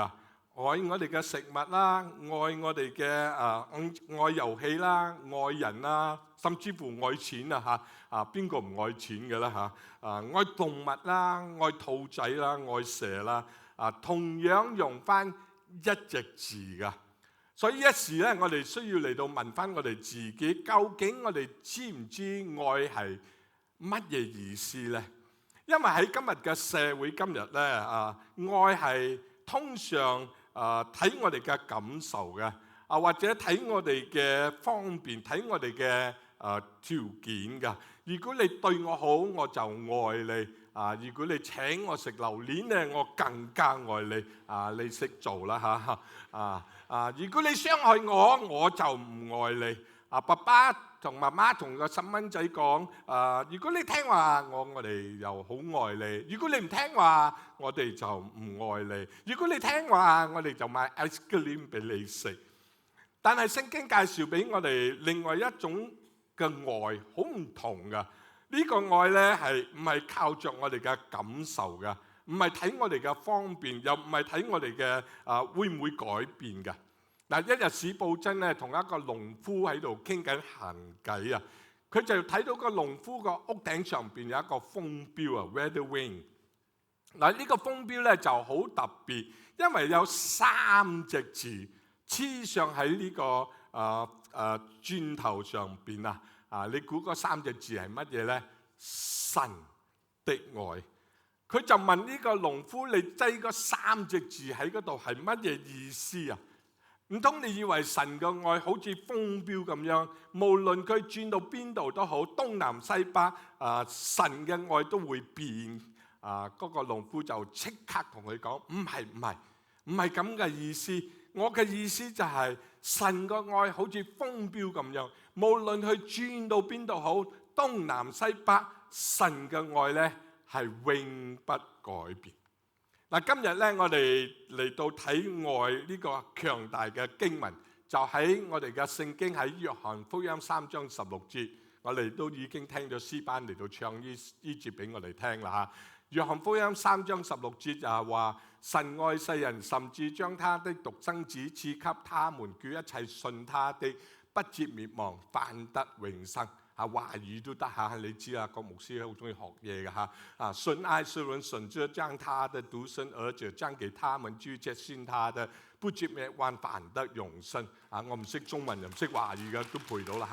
愛我哋嘅食物啦，愛我哋嘅愛遊戲啦，愛人啦，甚至乎愛錢邊個唔愛錢嘅啦愛動物啦，愛兔仔啦，愛蛇啦同樣用翻一隻字㗎。所以一時咧，我哋需要嚟到問翻我哋自己，究竟我哋知唔知愛係乜嘢意思呢？因為喺今日嘅社會，今日咧愛係通常睇我哋嘅感受嘅或者睇我哋嘅方便，睇我哋嘅條件㗎。如果你對我好，我就愛你如果你請我食榴蓮咧，我更加愛你你識做啦如果你傷害我，我就唔愛你爸爸同媽媽同個細蚊仔講如果你聽話，我哋又好愛你；如果你唔聽話，我哋就唔愛你；如果你聽話，我哋就買 ice cream 俾你食。但係聖經介紹俾我哋另外一種嘅愛，好唔同㗎。呢個愛呢係唔係靠着我哋嘅感受㗎？唔係睇我哋嘅方便，又唔係睇我哋嘅會唔會改變㗎？一日史布真咧同一個農夫喺度傾緊閒偈佢就睇到個農夫個屋頂上邊有一個風標weather vane。呢個風標咧就好特別，因為有3隻字黐上喺呢個磚頭上邊你估嗰3隻字係乜嘢咧？神的愛。佢就問呢個農夫：你擠嗰3隻字喺嗰度係乜嘢意思唔通你以為神嘅愛好似風標咁樣，無論佢轉到邊度都好，東南西北神嘅愛都會變嗰個農夫就即刻同佢講：唔係咁嘅意思。我嘅意思就係神嘅愛好似風標咁樣，無論佢轉到邊度好，東南西北，神嘅愛呢係永不改變。今日咧，我哋嚟到睇愛呢個強大嘅經文，就喺我哋嘅聖經喺約翰福音3章16節，我哋都已經聽咗詩班嚟到唱呢節俾我哋聽啦約翰福音3章16節就係話，神愛世人，甚至將他的獨生子賜給他們，叫一切信他的不至滅亡，反得永生。華語都得嚇，你知啊，郭牧師好中意學嘢嘅嚇。信愛世人，甚至將他的獨生兒子將給他們，叫一切信他的不至滅亡，反得永生。我唔識中文又唔識華語嘅都背到啦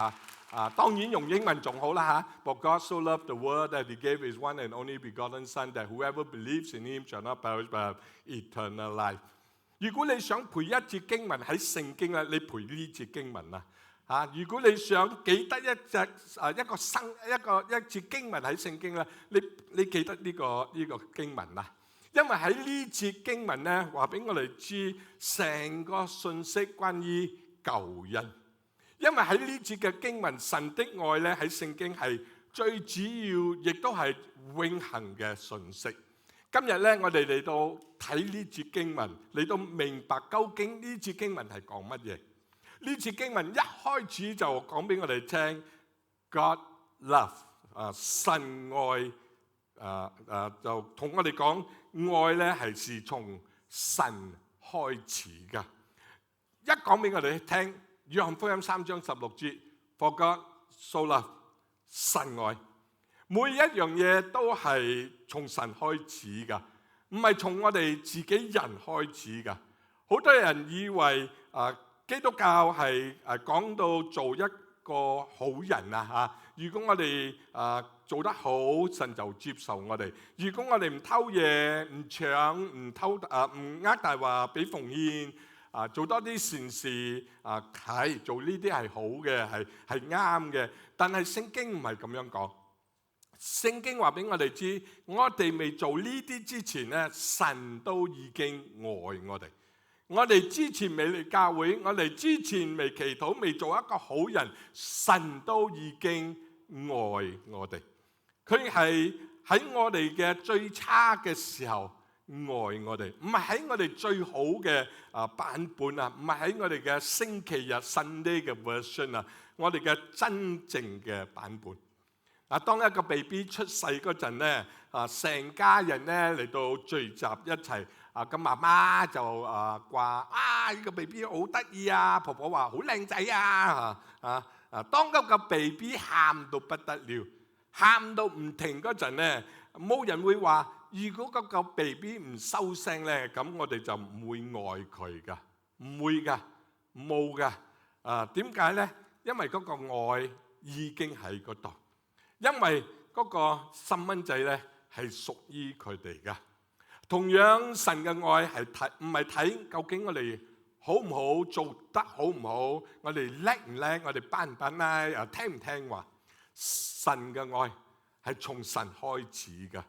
嚇。當然用英文仲好啦嚇。But God so loved the world that He gave His one and only begotten Son, that whoever believes in Him shall not perish but have eternal life。如果你想背一節經文喺聖經咧，你背呢節經文啊。如果你想記得一節經文喺聖經咧，你記得呢個經文啦。因為喺呢節經文咧，話俾我哋知成個信息關於救恩。因為喺呢節嘅經文，神的愛咧喺聖經係最主要，亦都係永恆嘅信息。今日咧，我哋嚟到睇呢節經文，嚟到明白究竟呢節經文係講乜嘢。呢節經文一開始就講俾我哋聽 ，God love 神愛就同我哋講愛咧係從神開始噶。一講俾我哋聽，約翰福音3章16節 ，For God so love 神愛，每一樣嘢都係從神開始噶，唔係從我哋自己人開始噶。好多人以為基督教係講到做一個好人啊嚇！如果我哋做得好，神就接受我哋；如果我哋唔偷嘢、唔搶、唔呃大話，俾奉獻做多啲善事係做呢啲係好嘅，係啱嘅。但係聖經唔係咁樣講。聖經話俾我哋知，我哋未做呢啲之前咧，神都已經愛我哋。我哋之前未嚟教會，我哋之前未祈禱，未做一個好人，神都已經愛我哋。佢係喺我哋嘅最差嘅時候愛我哋，唔係喺我哋最好嘅版本啊，唔係喺我哋嘅星期日 Sunday 嘅 version 啊，我哋嘅真正嘅版本。當一個 BB 出世嗰陣咧，成家人咧嚟到聚集一齊。咁媽媽就話呢個 BB 好得意啊，婆婆話好靚仔啊，當嗰個 BB 喊到不得了，喊到唔停嗰陣咧，冇人會話，如果嗰個 BB 唔收聲咧，咁我哋就唔會愛佢噶，唔會噶，冇噶。點解咧？因為嗰個愛已經喺嗰度，因為嗰個細蚊仔咧係屬於佢哋噶。同樣神嘅愛係唔係睇究竟我哋好唔好，做得好唔好，我哋叻唔叻，我哋班唔班咧，聽唔聽話。神嘅愛係從神開始嘅，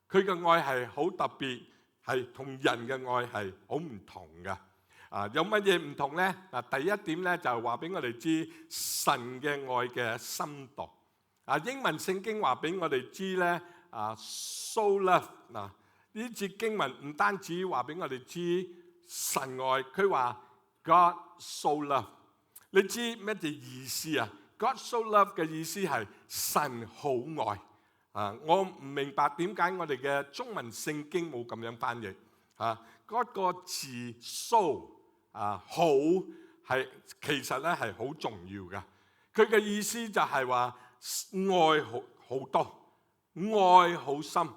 佢嘅愛係好特別，係同人嘅愛係好唔同嘅。有乜嘢唔同咧？第一點咧就係話俾我哋知神嘅愛嘅深度。英文聖經話俾我哋知咧，so love 嗱。呢節經文唔單止話俾我哋知神愛，佢話 God so love。你知乜嘢意思啊 ？God so love 嘅意思係神好愛。我唔明白點解我哋嘅中文聖經冇咁樣翻譯。嗰個字 so 好係其實咧係好重要㗎。佢嘅意思就係話愛好多，愛好深。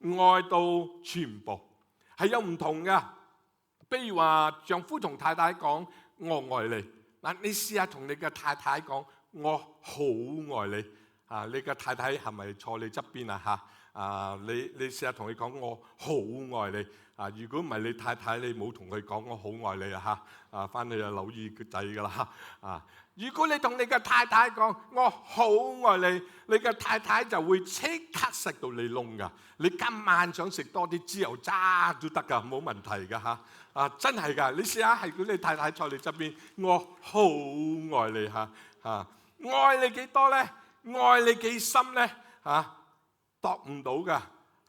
愛到全部係有唔同㗎，比如話丈夫同太太講我愛你，你試下同你嘅太太講我好愛你，你嘅太太係咪坐你側邊啊？你試下同佢講我好愛你，如果唔係你太太，你冇同佢講我好愛你啊，翻去就扭耳仔㗎啦。如果你同你嘅太太講我好愛你，你嘅太太就會即刻食到你窿㗎。你今晚想食多啲豉油渣都得㗎，冇問題㗎嚇。真係㗎，你試下係叫你太太坐你側邊，我好愛你嚇。愛你幾多咧？愛你幾深咧？度唔到㗎，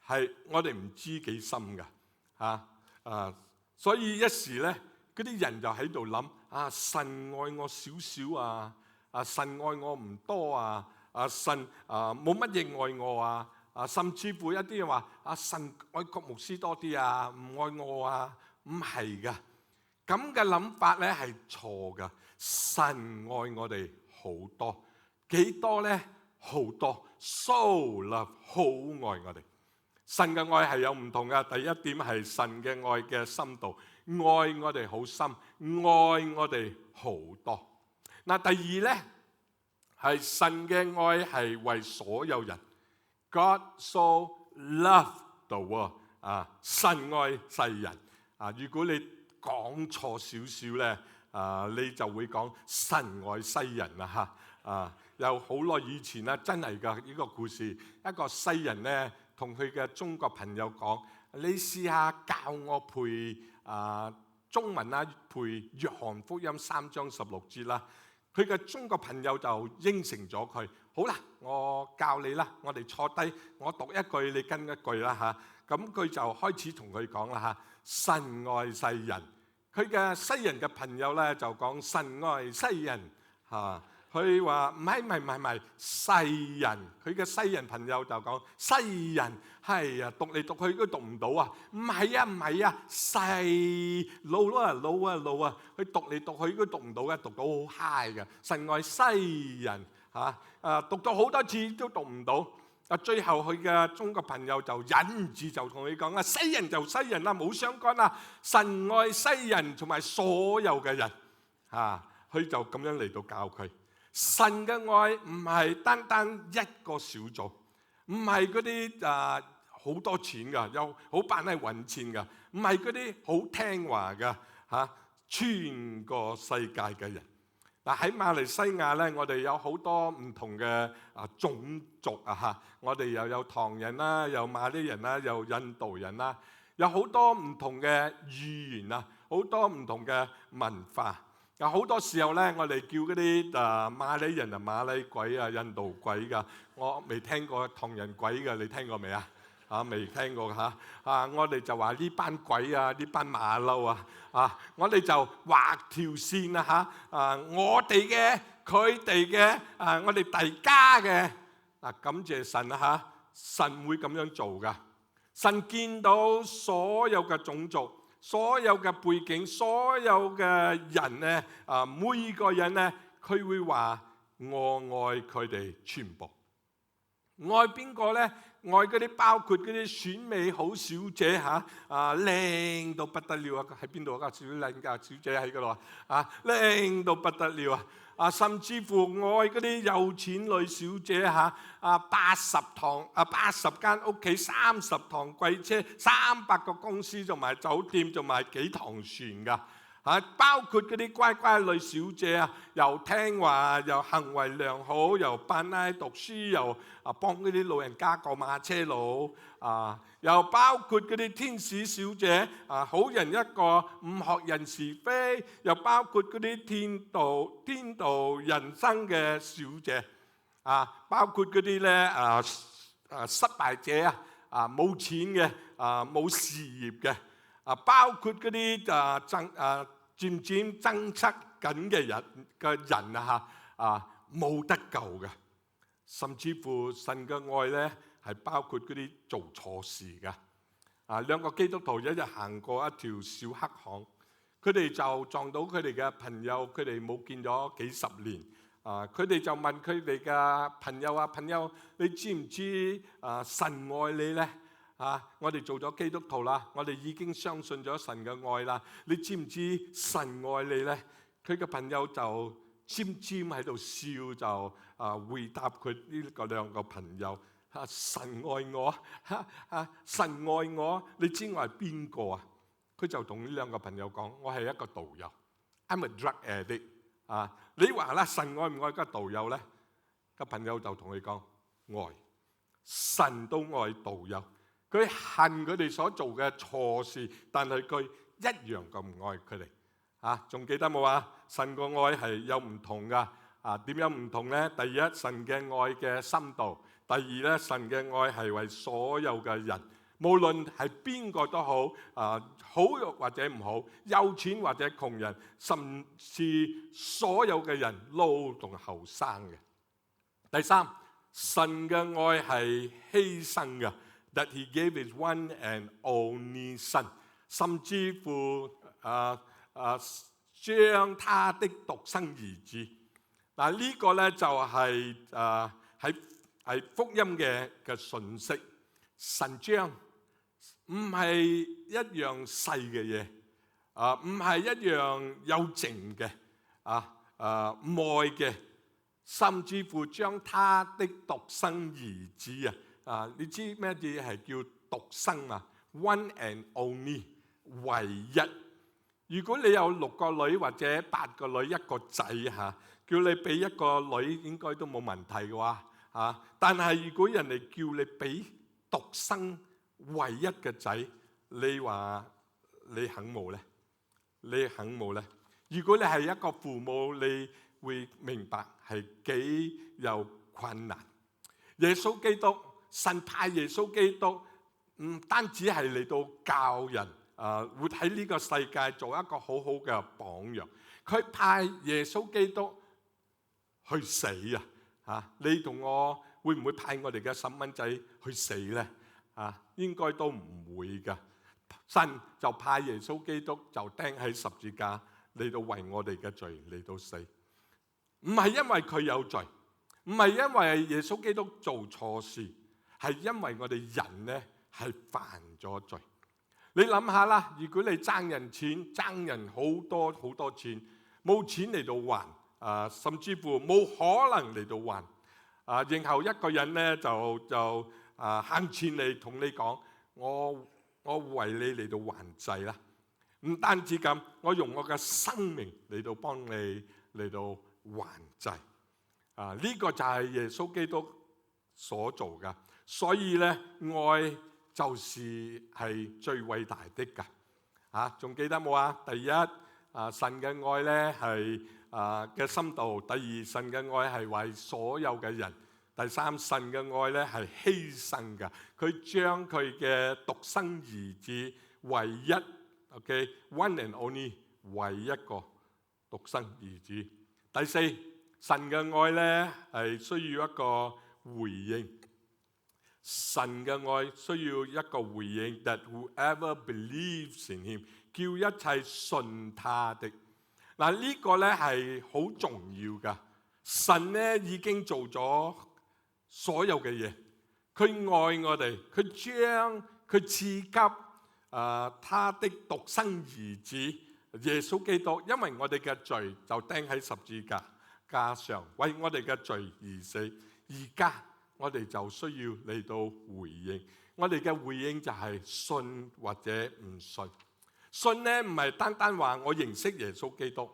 係我哋唔知幾深㗎所以一時咧，嗰啲人就喺度諗。神愛我少少啊！神愛我唔多啊！神冇乜嘢愛我啊！甚至乎一啲人話神愛郭牧師多啲啊，唔愛我啊，唔係噶，咁嘅諗法咧係錯噶。神愛我哋好多，幾多咧？好多 ，so love 好愛我哋。神嘅愛係有唔同噶。第一點係神嘅愛嘅深度，愛我哋好深，愛我哋好多。嗱，第二咧係神嘅愛係為所有人。God so loved the world 神愛世人如果你講錯少少咧你就會講神愛西人有好耐以前啦，真係㗎呢個故事，一個西人咧同佢嘅中國朋友講：你試下教我背中文啦，背約翰福音3章16節啦。佢嘅中國朋友就應承咗佢，好啦，我教你啦，我哋坐低，我讀一句，你跟一句啦嚇。咁佢就開始同佢講啦嚇，神愛世人。佢嘅西人嘅朋友咧就講神愛西人嚇。佢話唔係世人，佢嘅西人朋友就講西人係讀嚟讀去都讀唔到啊！唔係啊，細路啊，佢讀嚟讀去都讀唔到嘅，讀到好 high 嘅。神愛西人讀到好多次都讀唔到。最後佢嘅中國朋友就忍唔住就同佢講西人就西人啦，冇相干啦。神愛西人同埋所有嘅人佢就咁樣嚟到教佢。神嘅愛唔係單單一個小組，唔係嗰啲好多錢㗎，又好扮係揾錢㗎，唔係嗰啲好聽話㗎全個世界嘅人。喺馬來西亞咧，我哋有好多唔同嘅種族我哋又有唐人啦，有馬來人啦，有印度人啦，有好多唔同嘅語言好多唔同嘅文化。好多時候咧，我哋叫嗰啲馬來人馬來鬼印度鬼㗎，我未聽過唐人鬼㗎，你聽過未未聽過我哋就話呢班鬼呢班馬騮我哋就畫條線我哋嘅佢哋嘅我哋大家嘅感謝神神會咁樣做㗎。神見到所有嘅種族，所有嘅背景，所有嘅人咧每個人咧，佢會話我愛佢哋全部。愛邊個咧？愛嗰啲包括嗰啲選美好小姐靚到不得了喺邊度小靚㗎小姐喺嗰度靚到不得了甚至乎愛嗰啲有錢女小姐80間屋企，30趟貴車，300個公司，同埋酒店，同埋幾趟船㗎包括嗰啲乖乖女小姐又聽話，又行為良好，又扮叻讀書，又幫嗰啲老人家過馬車路又包括嗰啲天使小姐好人一個，唔學人是非，又包括嗰啲天道人生嘅小姐包括嗰啲咧失敗者冇錢嘅冇事業嘅包括嗰啲漸漸增出緊嘅人冇得救嘅，甚至乎神嘅愛咧係包括嗰啲做錯事嘅兩個基督徒一日行過一條小黑巷，佢哋就撞到佢哋嘅朋友，佢哋冇見咗幾十年佢哋就問佢哋嘅朋友朋友你知唔知神愛你咧？我哋做咗基督徒啦，我哋已經相信咗神嘅愛啦。你知唔知神愛你咧？佢嘅朋友就尖喺度笑，就回答佢呢個兩個朋友神愛我神愛我，你知我係邊個佢就同呢兩個朋友講：我係一個導遊 ，I'm a drug addict 你話啦，神愛唔愛個導遊咧？個朋友就同佢講：愛，神都愛導遊。佢恨佢哋所做嘅錯事，但係佢一樣咁愛佢哋仲記得冇神個愛係有唔同噶點樣唔同呢？第一，神嘅愛嘅深度；第二咧，神嘅愛係為所有嘅人，無論係邊個都好好或者唔好，有錢或者窮人，甚至所有嘅人老同後生嘅。第三，神嘅愛係犧牲嘅，that He gave His one and only Son， 甚至乎將他的獨生兒子。嗱，呢個咧就係喺福音嘅信息。神將唔係一樣細嘅嘢，唔係一樣有情嘅，愛嘅，甚至乎將他的獨生兒子你知咩嘢係叫獨生啊 ？One and only， 唯一。如果你有6個女或者8個女一個仔叫你俾一個女應該都冇問題嘅話但係如果人哋叫你俾獨生唯一嘅仔，你話你肯冇呢？你肯冇呢？如果你係一個父母，你會明白係幾有困難。耶穌基督，神派耶穌基督，唔單止係嚟到教人活喺呢個世界做一個好好嘅榜樣，佢派耶穌基督去死你同我會唔會派我哋嘅細蚊仔去死呢？應該都唔會㗎。神就派耶穌基督就釘喺十字架嚟到為我哋嘅罪嚟到死，唔係因為佢有罪，唔係因為耶穌基督做錯事，係因為我哋人呢係犯咗罪。你諗下啦，如果你爭人錢，爭人好多好多錢，冇錢嚟到還，甚至乎冇可能嚟到還，然後一個人呢就行前嚟同你講，我為你嚟到還債啦。唔單止咁，我用我嘅生命嚟到幫你嚟到還債。呢個就係耶穌基督所做㗎。所以呢，愛就是係最偉大的㗎。仲記得冇啊？第一，神嘅愛呢係嘅深度；第二，神嘅愛係為所有嘅人；第三，神嘅愛呢係犧牲㗎。佢將佢嘅獨生兒子唯一 one and only 唯一個獨生兒子。第四，神嘅愛呢係需要一個回應。神嘅愛需要一個回應 ，that whoever believes in him， 叫一切信他的。嗱，呢個呢係好重要噶。神呢已經做咗所有嘅嘢，佢愛我哋，佢將佢賜給他的獨生兒子耶穌基督，因為我哋嘅罪就釘喺十字架上，為我哋嘅罪而死。而家我哋就需要嚟到回應，我哋嘅回應就係信或者唔信。信呢唔係單單話我認識耶穌基督，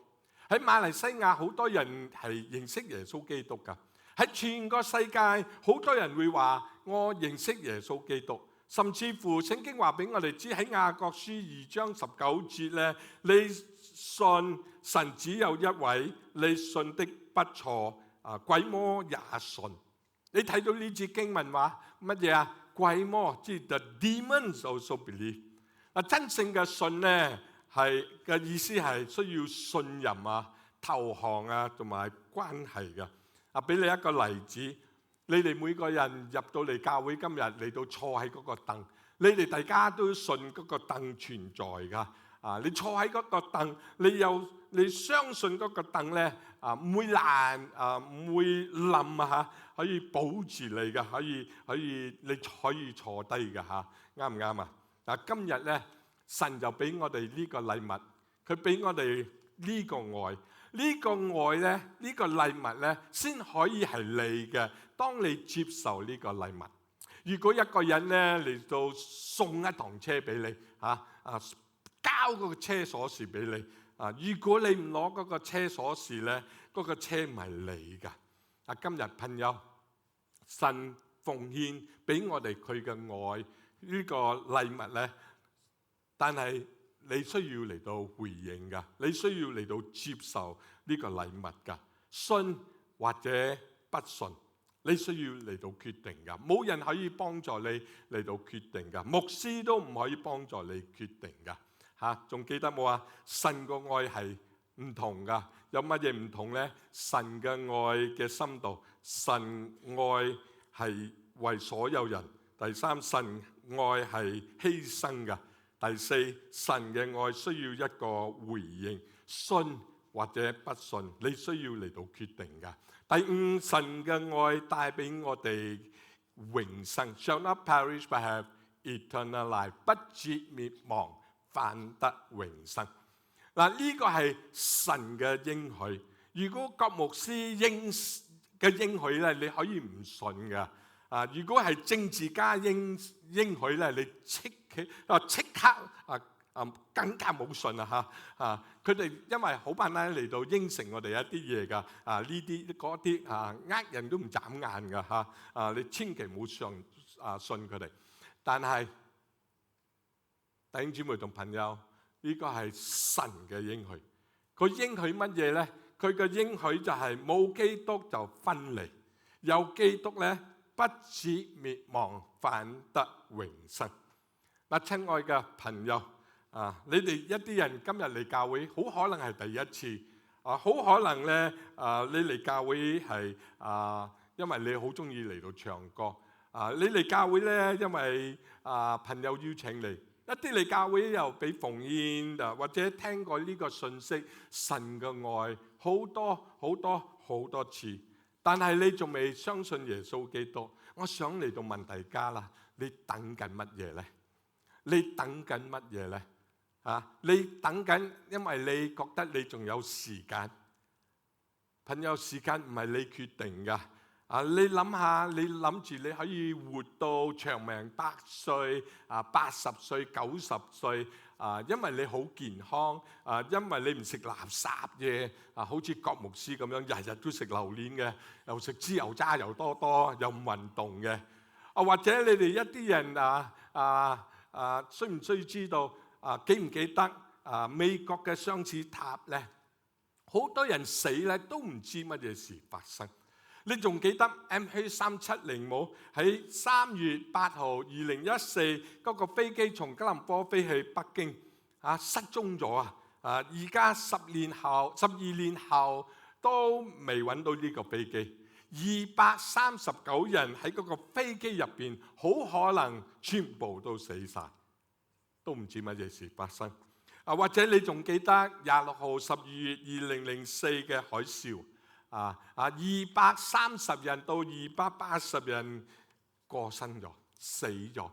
喺馬來西亞好多人係認識耶穌基督㗎，喺全個世界好多人會話我認識耶穌基督，甚至乎聖經話俾我哋知喺雅各書2章19節呢，你信神只有一位，你信的不錯，鬼魔也信。你睇到呢節經文話乜嘢啊？鬼魔即係 the demons also believe。真正嘅信呢係嘅意思係需要信任投降同埋關係嘅。俾你一個例子，你哋每個人入到嚟教會今日嚟到坐喺嗰個凳，你哋大家都信嗰個凳存在㗎。你坐喺嗰個凳，你相信嗰個凳呢唔會爛唔會冧可以保住你嘅，你可以坐低嘅啱唔啱啊？今日呢，神就俾我哋呢個禮物，佢俾我哋呢個愛，呢個愛呢，呢個禮物呢，先可以係你嘅。當你接受呢個禮物，如果一個人呢嚟到送一堂車俾你交嗰個車鎖匙俾你，如果你唔攞嗰個車鎖匙呢，嗰個車唔係你㗎。今日朋友，神奉獻俾我哋佢嘅愛呢個禮物呢，但係你需要嚟到回應㗎，你需要嚟到接受呢個禮物㗎。信或者不信，你需要嚟到決定㗎。冇人可以幫助你嚟到決定㗎，牧師都唔可以幫助你決定㗎。仲記得冇啊？神個愛係唔同噶，有乜嘢唔同呢？神嘅愛嘅深度，神愛係為所有人。第三，神愛係犧牲嘅。第四，神嘅愛需要一個回應，信或者不信，你需要嚟到決定嘅。第五，神嘅愛帶俾我哋永生 ，shall not perish but have eternal life， 不至滅亡，反得永生。嗱，呢個係神嘅應許。如果郭牧師嘅應許咧，你可以唔信嘅。如果係政治家應許咧，你即刻更加冇信啊嚇！佢哋因為好簡單嚟到應承我哋一啲嘢㗎，呢啲嗰啲呃人都唔眨眼㗎嚇！你千祈唔好信佢哋。但係弟兄姊妹同朋友，呢個係神嘅應許。佢應許乜嘢咧？佢嘅應許就係冇基督就分離，有基督咧，不至滅亡，反得永生。嗱，親愛嘅朋友你哋一啲人今日嚟教會，好可能係第一次好可能咧你嚟教會係因為你好中意嚟到唱歌你嚟教會咧，因為朋友邀請你。一啲嚟教會又俾奉獻或者聽過呢個信息，神嘅愛好多次，但係你仲未相信耶穌基督。我想嚟到問大家啦，你等緊乜嘢咧？你等緊乜嘢咧？你等緊，因為你覺得你仲有時間。朋友，時間唔係你決定㗎。你諗下，你諗住你可以活到長命100歲、80歲、90歲，因為你好健康，因為你唔食垃圾嘢，好似郭牧師咁樣，日日都食榴蓮嘅，又食豬油渣又多，又唔運動嘅。或者你哋一啲人需唔需要知道記唔記得美國嘅雙子塔咧？好多人死咧都唔知乜嘢事發生。你仲記得 MH370冇？喺3月8號2014嗰個飛機從吉隆坡飛去北京失蹤咗而家12年後都未揾到呢個飛機。239人喺嗰個飛機入邊，好可能全部都死晒，都唔知乜嘢事發生。或者你仲記得26號12月2004嘅海嘯？230人到280人過身咗，死咗。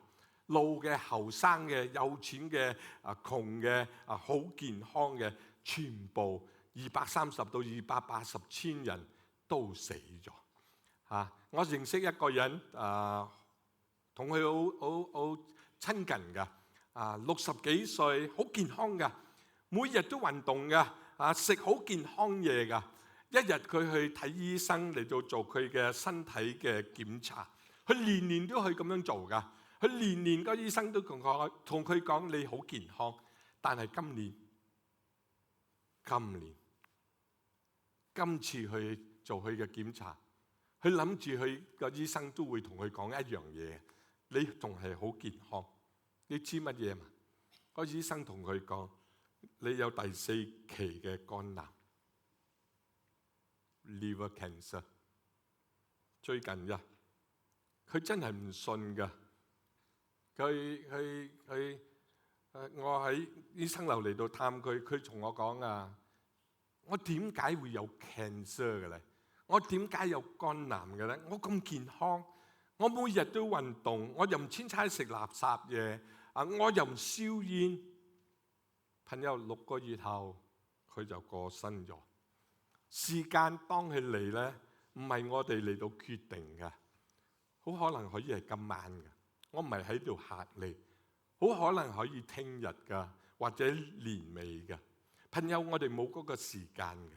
老嘅、後生嘅、有錢嘅、窮嘅、好健康嘅，全部230到280千人都死咗。我認識一個人，同佢好親近㗎，60幾歲，好健康㗎，每日都運動㗎，食好健康嘢㗎。一日佢去睇醫生嚟到做佢嘅身體嘅檢查，佢年年都去咁樣做㗎。佢年年個醫生都同佢講你好健康，但係今次去做佢嘅檢查，佢諗住佢個醫生都會同佢講一樣嘢，你仲係好健康。你知乜嘢嘛？個醫生同佢講，你有第4期嘅肝癌。Liver cancer 最近佢真係唔信㗎。我喺醫生樓嚟到探佢，佢同我講我點解會有 cancer 嘅咧？我點解有肝癌嘅咧？我咁健康，我每日都運動，我又唔穿差食垃圾嘢，我又唔燒煙。朋友，6個月後佢就過身咗。時間當佢嚟咧，唔係我哋嚟到決定嘅，好可能可以係今晚嘅。我唔係喺度嚇你，好可能可以聽日㗎，或者年尾㗎。朋友，我哋冇嗰個時間嘅。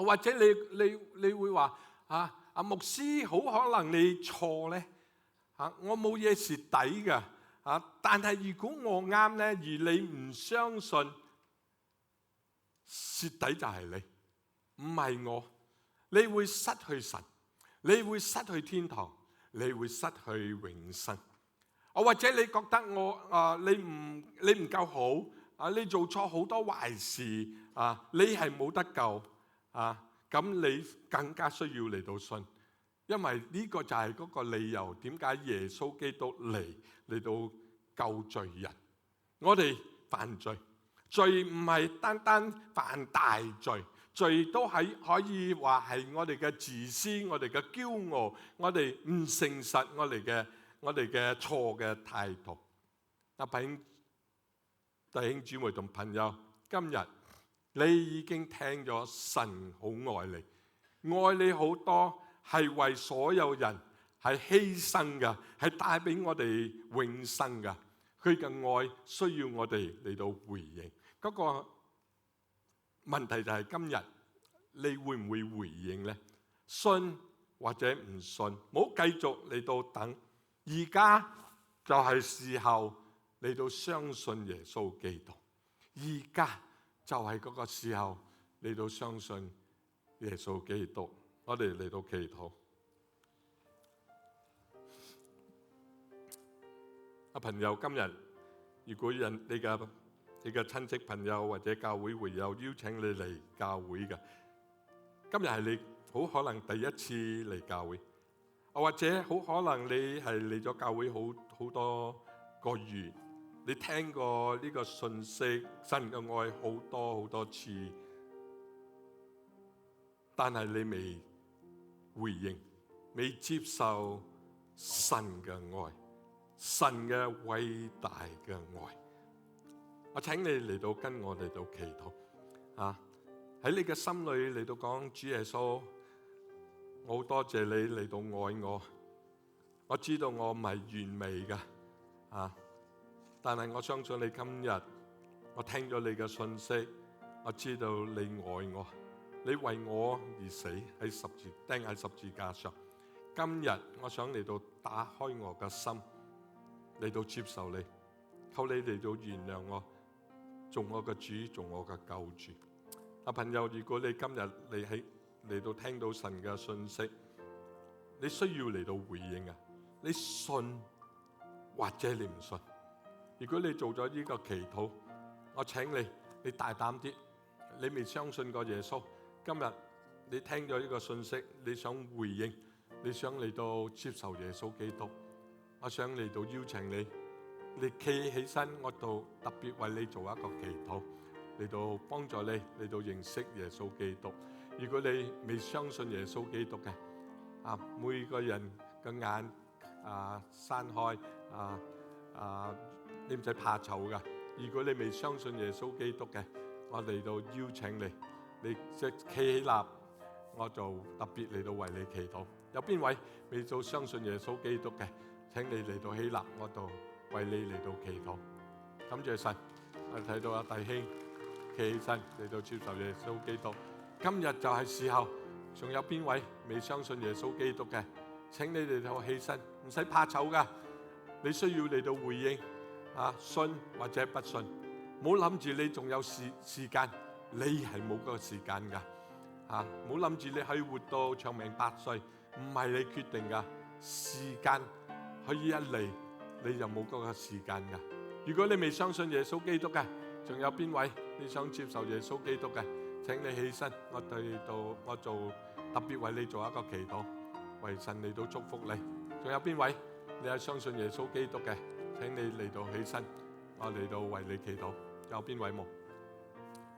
或者你會話牧師，好可能你錯咧我冇嘢蝕底㗎但係如果我啱咧，而你唔相信，蝕底就係你。唔係我，你會失去神，你會失去天堂，你會失去永生。或者你覺得你唔夠好你做錯好多壞事你係冇得救咁你更加需要嚟到信，因為呢個就係嗰個理由，點解耶穌基督嚟到救罪人。我哋犯罪，罪唔係單單犯大罪，罪都係可以話係我哋嘅自私、我哋嘅驕傲、我哋唔誠實、我哋嘅錯嘅態度。弟兄姊妹同朋友，今日你已經聽咗神好愛你好多，係為所有人係犧牲嘅，係帶俾我哋永生嘅。佢嘅愛需要我哋嚟到回應。嗰個問題就係今日你會唔會回應呢？信或者唔信，唔好繼續嚟到等。而家就係時候嚟到相信耶穌基督。而家就係嗰個時候嚟到相信耶穌基督。我哋嚟到祈禱。朋友，今日如果你嘅親戚朋友或者教會會友邀請你嚟教會嘅，今日係你好可能第一次嚟教會，或者好可能你係嚟咗教會好多個月，你聽過呢個信息，神嘅愛好多次，但係你未回應，未接受神嘅愛，神嘅偉大嘅愛。我請你嚟到跟我嚟到祈禱喺你嘅心裏嚟到講，主耶穌，我好多謝你嚟到愛我。我知道我唔係完美嘅但係我相信你今日，我聽咗你嘅信息，我知道你愛我，你為我而死，釘喺十字架上。今日我想嚟到打開我嘅心，嚟到接受你，求你嚟到原諒我，做我嘅主，做我嘅救主。朋友，如果你今日嚟到聽到神嘅信息，你需要嚟到回應你信或者你唔信。如果你做咗呢個祈禱，我請你大膽啲，你未相信過耶穌，今日你聽咗呢個信息，你想回應，你想嚟到接受耶穌基督，我想嚟到邀請你企起身，我度特別為你做一個祈禱，嚟到幫助你嚟到認識耶穌基督。如果你未相信耶穌基督嘅，每個人嘅眼閂開你唔使怕醜噶。如果你未相信耶穌基督嘅，我嚟到邀請你即企起立，我就特別嚟到為你祈禱。有邊位未做相信耶穌基督嘅？請你嚟到起立，我度為你嚟到祈禱。感謝神，我睇到弟兄企起身嚟到接受耶穌基督。今日就係時候。仲有邊位未相信耶穌基督嘅？請你嚟到起身，唔使怕醜噶。你需要嚟到回應信或者不信。唔好諗住你仲有時間，你係冇嗰個時間噶。唔好諗住你可以活到長命百歲，唔係你決定噶。時間可以一嚟，你就冇嗰個時間噶。如果你未相信耶穌基督嘅，仲有邊位你想接受耶穌基督嘅？請你起身，我做特別為你做一個祈禱，為神嚟到祝福你。仲有邊位你係相信耶穌基督嘅？請你嚟到起身，我嚟到為你祈禱。有邊位冇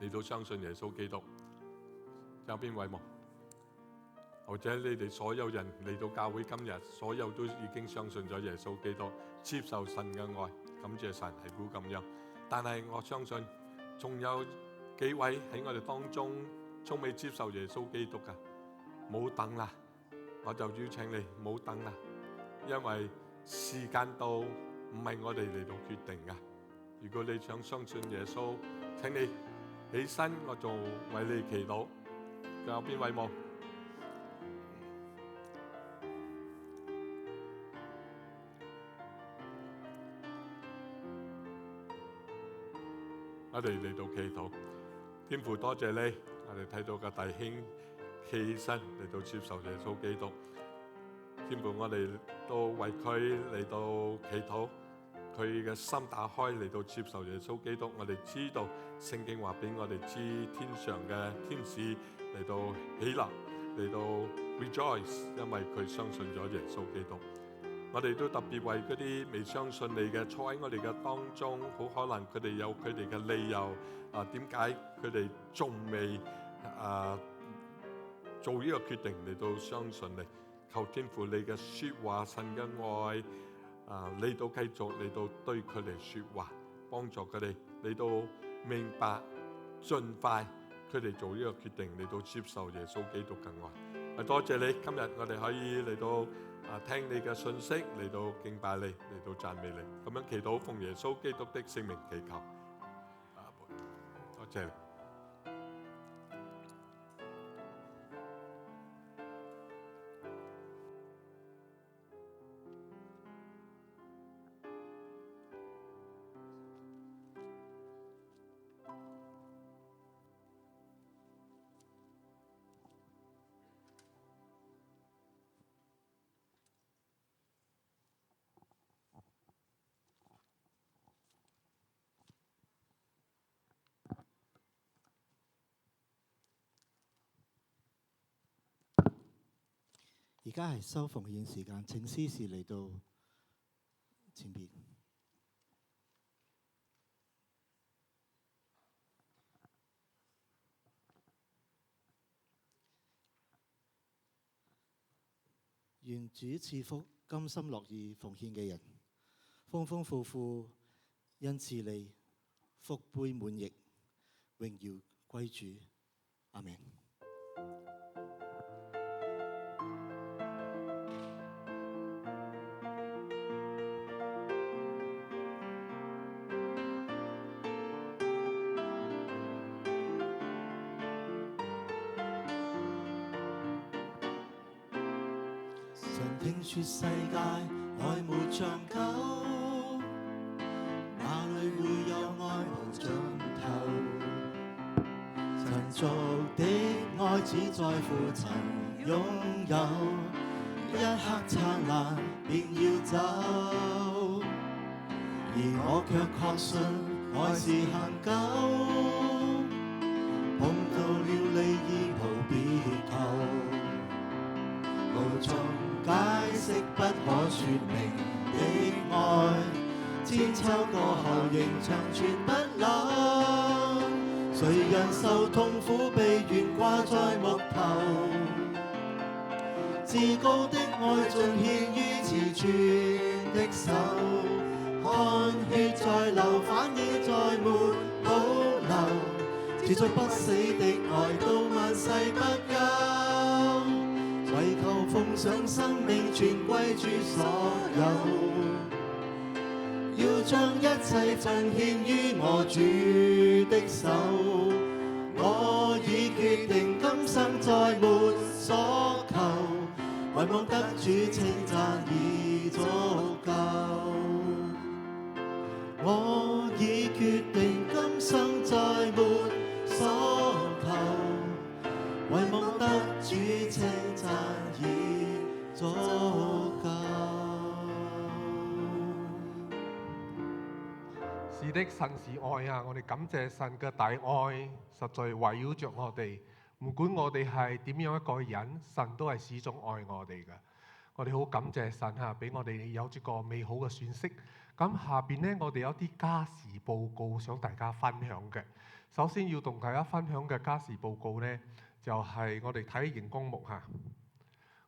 嚟到相信耶穌基督？有邊位冇？或者你哋所有人嚟到教會今日，所有都已經相信咗耶穌基督，接受神嘅愛，感謝神係估咁樣。但係我相信仲有幾位喺我哋當中仲未接受耶穌基督噶，冇等啦，我就邀請你冇等啦，因為時間到唔係我哋嚟到決定噶。如果你想相信耶穌，請你起身，我就為你祈禱。仲有邊位冇？我哋嚟到祈禱。天父多謝你，我哋睇到個弟兄企起身嚟到接受耶穌基督。天父，我哋都為佢嚟到祈禱，佢嘅心打開嚟到接受耶穌基督。我哋知道聖經話俾我哋知，天上嘅天使嚟到喜樂，嚟到 rejoice， 因為佢相信咗耶穌基督。我哋都特別為嗰啲未相信你嘅坐喺我哋嘅當中，好可能佢哋有佢哋嘅理由點解佢哋仲未做呢個決定嚟到相信你。求天父你嘅説話，神嘅愛嚟到繼續嚟到對佢哋説話，幫助佢哋嚟到明白，盡快佢哋做呢個決定嚟到接受耶穌基督嘅愛。多謝你，今日我哋可以嚟到聽你嘅信息，嚟到敬拜你，嚟到讚美你，咁樣祈禱奉耶穌基督的聖名祈求。多謝你。而家係收奉獻時間，請司事嚟到前邊。願主賜福甘心樂意奉獻嘅人，豐豐富富恩賜你，福杯滿溢，榮耀歸主。阿們。聽說世界愛沒長久，哪裏會有愛無盡頭？塵俗的愛只在乎曾擁有，一刻燦爛便要走，而我卻確信愛是恒久，碰到了你已無別求。無從解釋不可説明的愛，千秋過後仍長存不朽。誰人受痛苦被懸掛在木頭？至高的愛盡獻於慈存的手，汗血在流，反應再沒保留，持續不死的愛到萬世不休。為求奉上生命全歸主所有，要將一切盡獻於我主的手。我已決定今生再沒所求，唯望得主稱讚已足夠。我已決定今生再沒所求，唯望得主稱讚已足夠。是的，神是愛啊！我哋感謝神嘅大愛，實在圍繞着我哋。唔管我哋係點樣一個人，神都係始終愛我哋嘅。我哋好感謝神嚇，俾我哋有呢個美好嘅訊息。咁下邊呢，我哋有啲家事報告想大家分享嘅。首先要同大家分享嘅家事報告呢，就係我哋睇熒光幕嚇。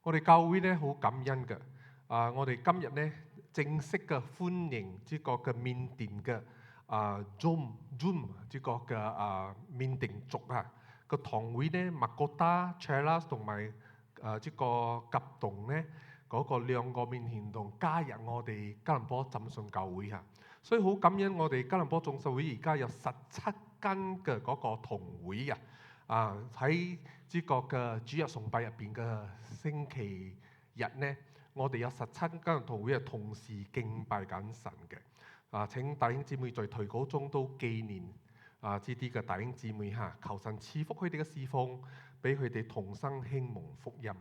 我哋教會呢好感恩嘅。我哋今日呢正式嘅歡迎呢個嘅緬甸嘅Zoom 呢個嘅緬甸族啊個堂會呢，麥國達、Cheras 同埋呢個吉棟呢嗰個兩個緬甸同加入我哋吉隆坡浸信教會嚇。所以好感恩我哋吉隆坡浸信會而家有17間嘅嗰個堂會啊！喺呢個嘅主日崇拜入邊嘅星期日呢，我哋有17間堂會係同時敬拜緊神嘅。請弟兄姊妹在禱告中都紀念呢啲嘅弟兄姊妹嚇，求神賜福佢哋嘅侍奉，俾佢哋同生興蒙福音。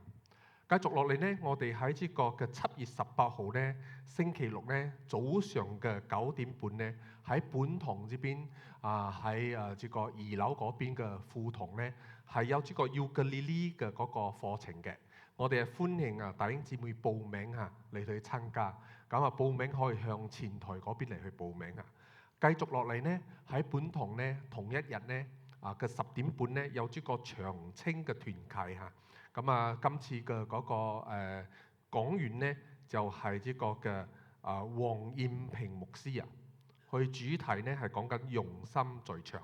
繼續落嚟呢，我哋喺呢個嘅7月18號呢，星期六呢，早上嘅9點半呢，喺本堂呢邊喺呢個2樓嗰邊嘅副堂呢，係有呢個 ukulele 嘅嗰個課程嘅。我哋係歡迎弟兄姊妹報名嚟去參加。咁報名可以向前台嗰邊嚟去報名啊。繼續落嚟呢，喺本堂呢，同一日呢嘅10點半呢，有呢個長青嘅團契嚇。咁今次嘅嗰個講員呢，就係呢個嘅黃燕平牧師啊。佢主題呢係講緊用心在場，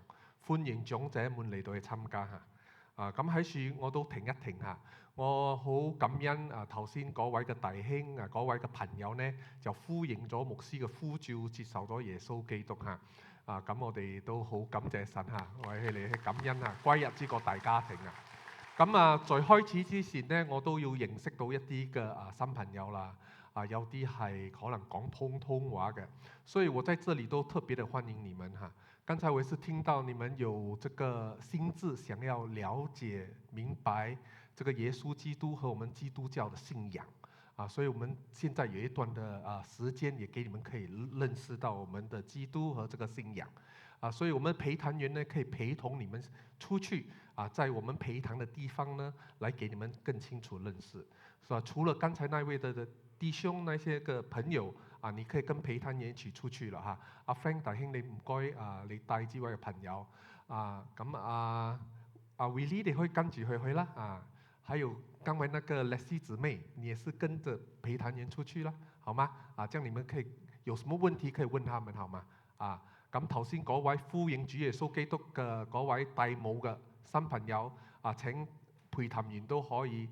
歡迎長者們嚟到去參加嚇。咁喺處我都停一停嚇。我好感恩頭先嗰位嘅弟兄嗰位嘅朋友呢，就呼應咗牧師嘅呼召，接受咗耶穌基督嚇。咁我哋都好感謝神嚇，為佢哋去感恩嚇，歸入呢個大家庭啊。咁在開始之前呢，我都要認識到一啲嘅新朋友啦。有啲係可能講通話嘅，所以我在這裡都特別的歡迎你們嚇。剛才我是聽到你們有這個心志，想要了解明白這個耶穌基督和我們基督教的信仰所以我們現在有一段的時間，也給你們可以認識到我們的基督和這個信仰所以我們陪談員呢，可以陪同你們出去在我們陪談的地方呢，來給你們更清楚認識，是吧？除了剛才那位的弟兄那些個朋友你可以跟陪談員一起出去了阿 Frank 大兄，你唔該你帶幾位嘅朋友咁Willie 你可以跟住佢去啦還有剛才那個 Leslie 姊妹，你也是跟着陪談員出去啦，好嗎？這樣你們可以有什麼問題可以問他們，好嗎？咁頭先嗰位呼應主耶穌基督嘅嗰位帶舞嘅新朋友請陪談員都可以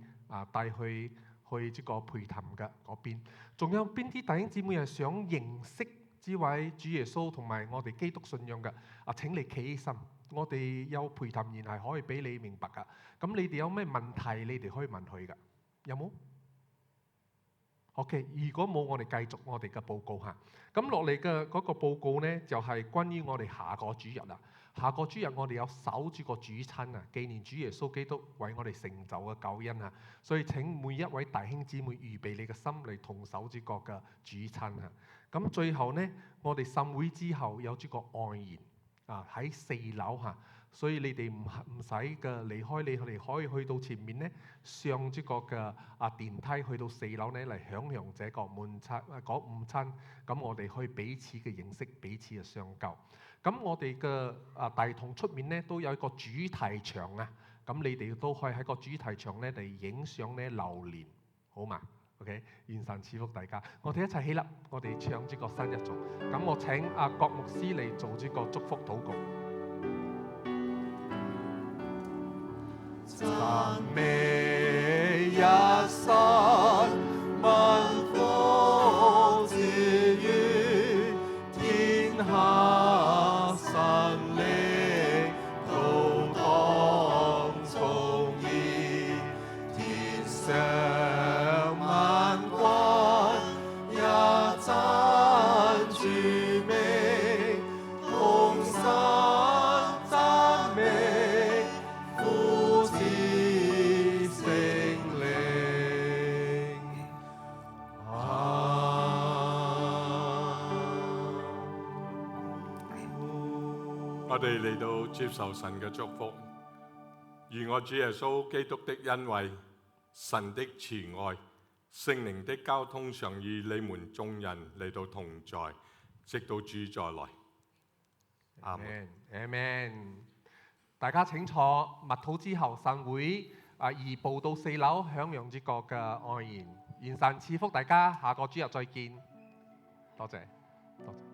帶去呢個陪談嘅嗰邊。仲有邊啲弟兄姊妹係想認識呢位主耶穌同埋我哋基督信仰嘅請你企起身。我哋有陪談員係可以俾你明白噶。咁你哋有咩問題，你哋可以問佢噶。有冇 ？OK， 如果冇，我哋繼續我哋嘅報告嚇。咁落嚟嘅嗰個報告呢，就係關於我哋下個主日啦。下個主日我哋有守住個主餐紀念主耶穌基督為我哋成就嘅救恩所以請每一位弟兄姊妹預備你嘅心嚟同守住個嘅主餐咁最後呢，我哋浸會之後有呢個愛宴。喺4樓所以你哋唔使嘅離開，你哋可以去到前面呢，上呢個嘅電梯去到4樓呢，嚟享用這個午餐。咁我哋可以彼此嘅認識，彼此嘅相交。咁我哋嘅大堂出面呢，都有一個主題牆咁你哋都可以喺個主題牆呢嚟影相呢留念，好嘛？OK， 願神賜福大家。我哋一齊起立，我哋唱呢個新一頌。咁我請郭牧師嚟做呢個祝福禱告。讚美一生，萬福自願，天下神靈都當從義，天上我哋嚟到接受神嘅祝福，願我主耶穌基督的恩惠、神的慈愛、聖靈的交通常與你們眾人嚟到同在，直到主再來。阿門。Amen。大家請坐，默禱之後，神會移步到4樓享用呢個嘅愛宴。願神賜福大家，下個主日再見。多謝，多謝。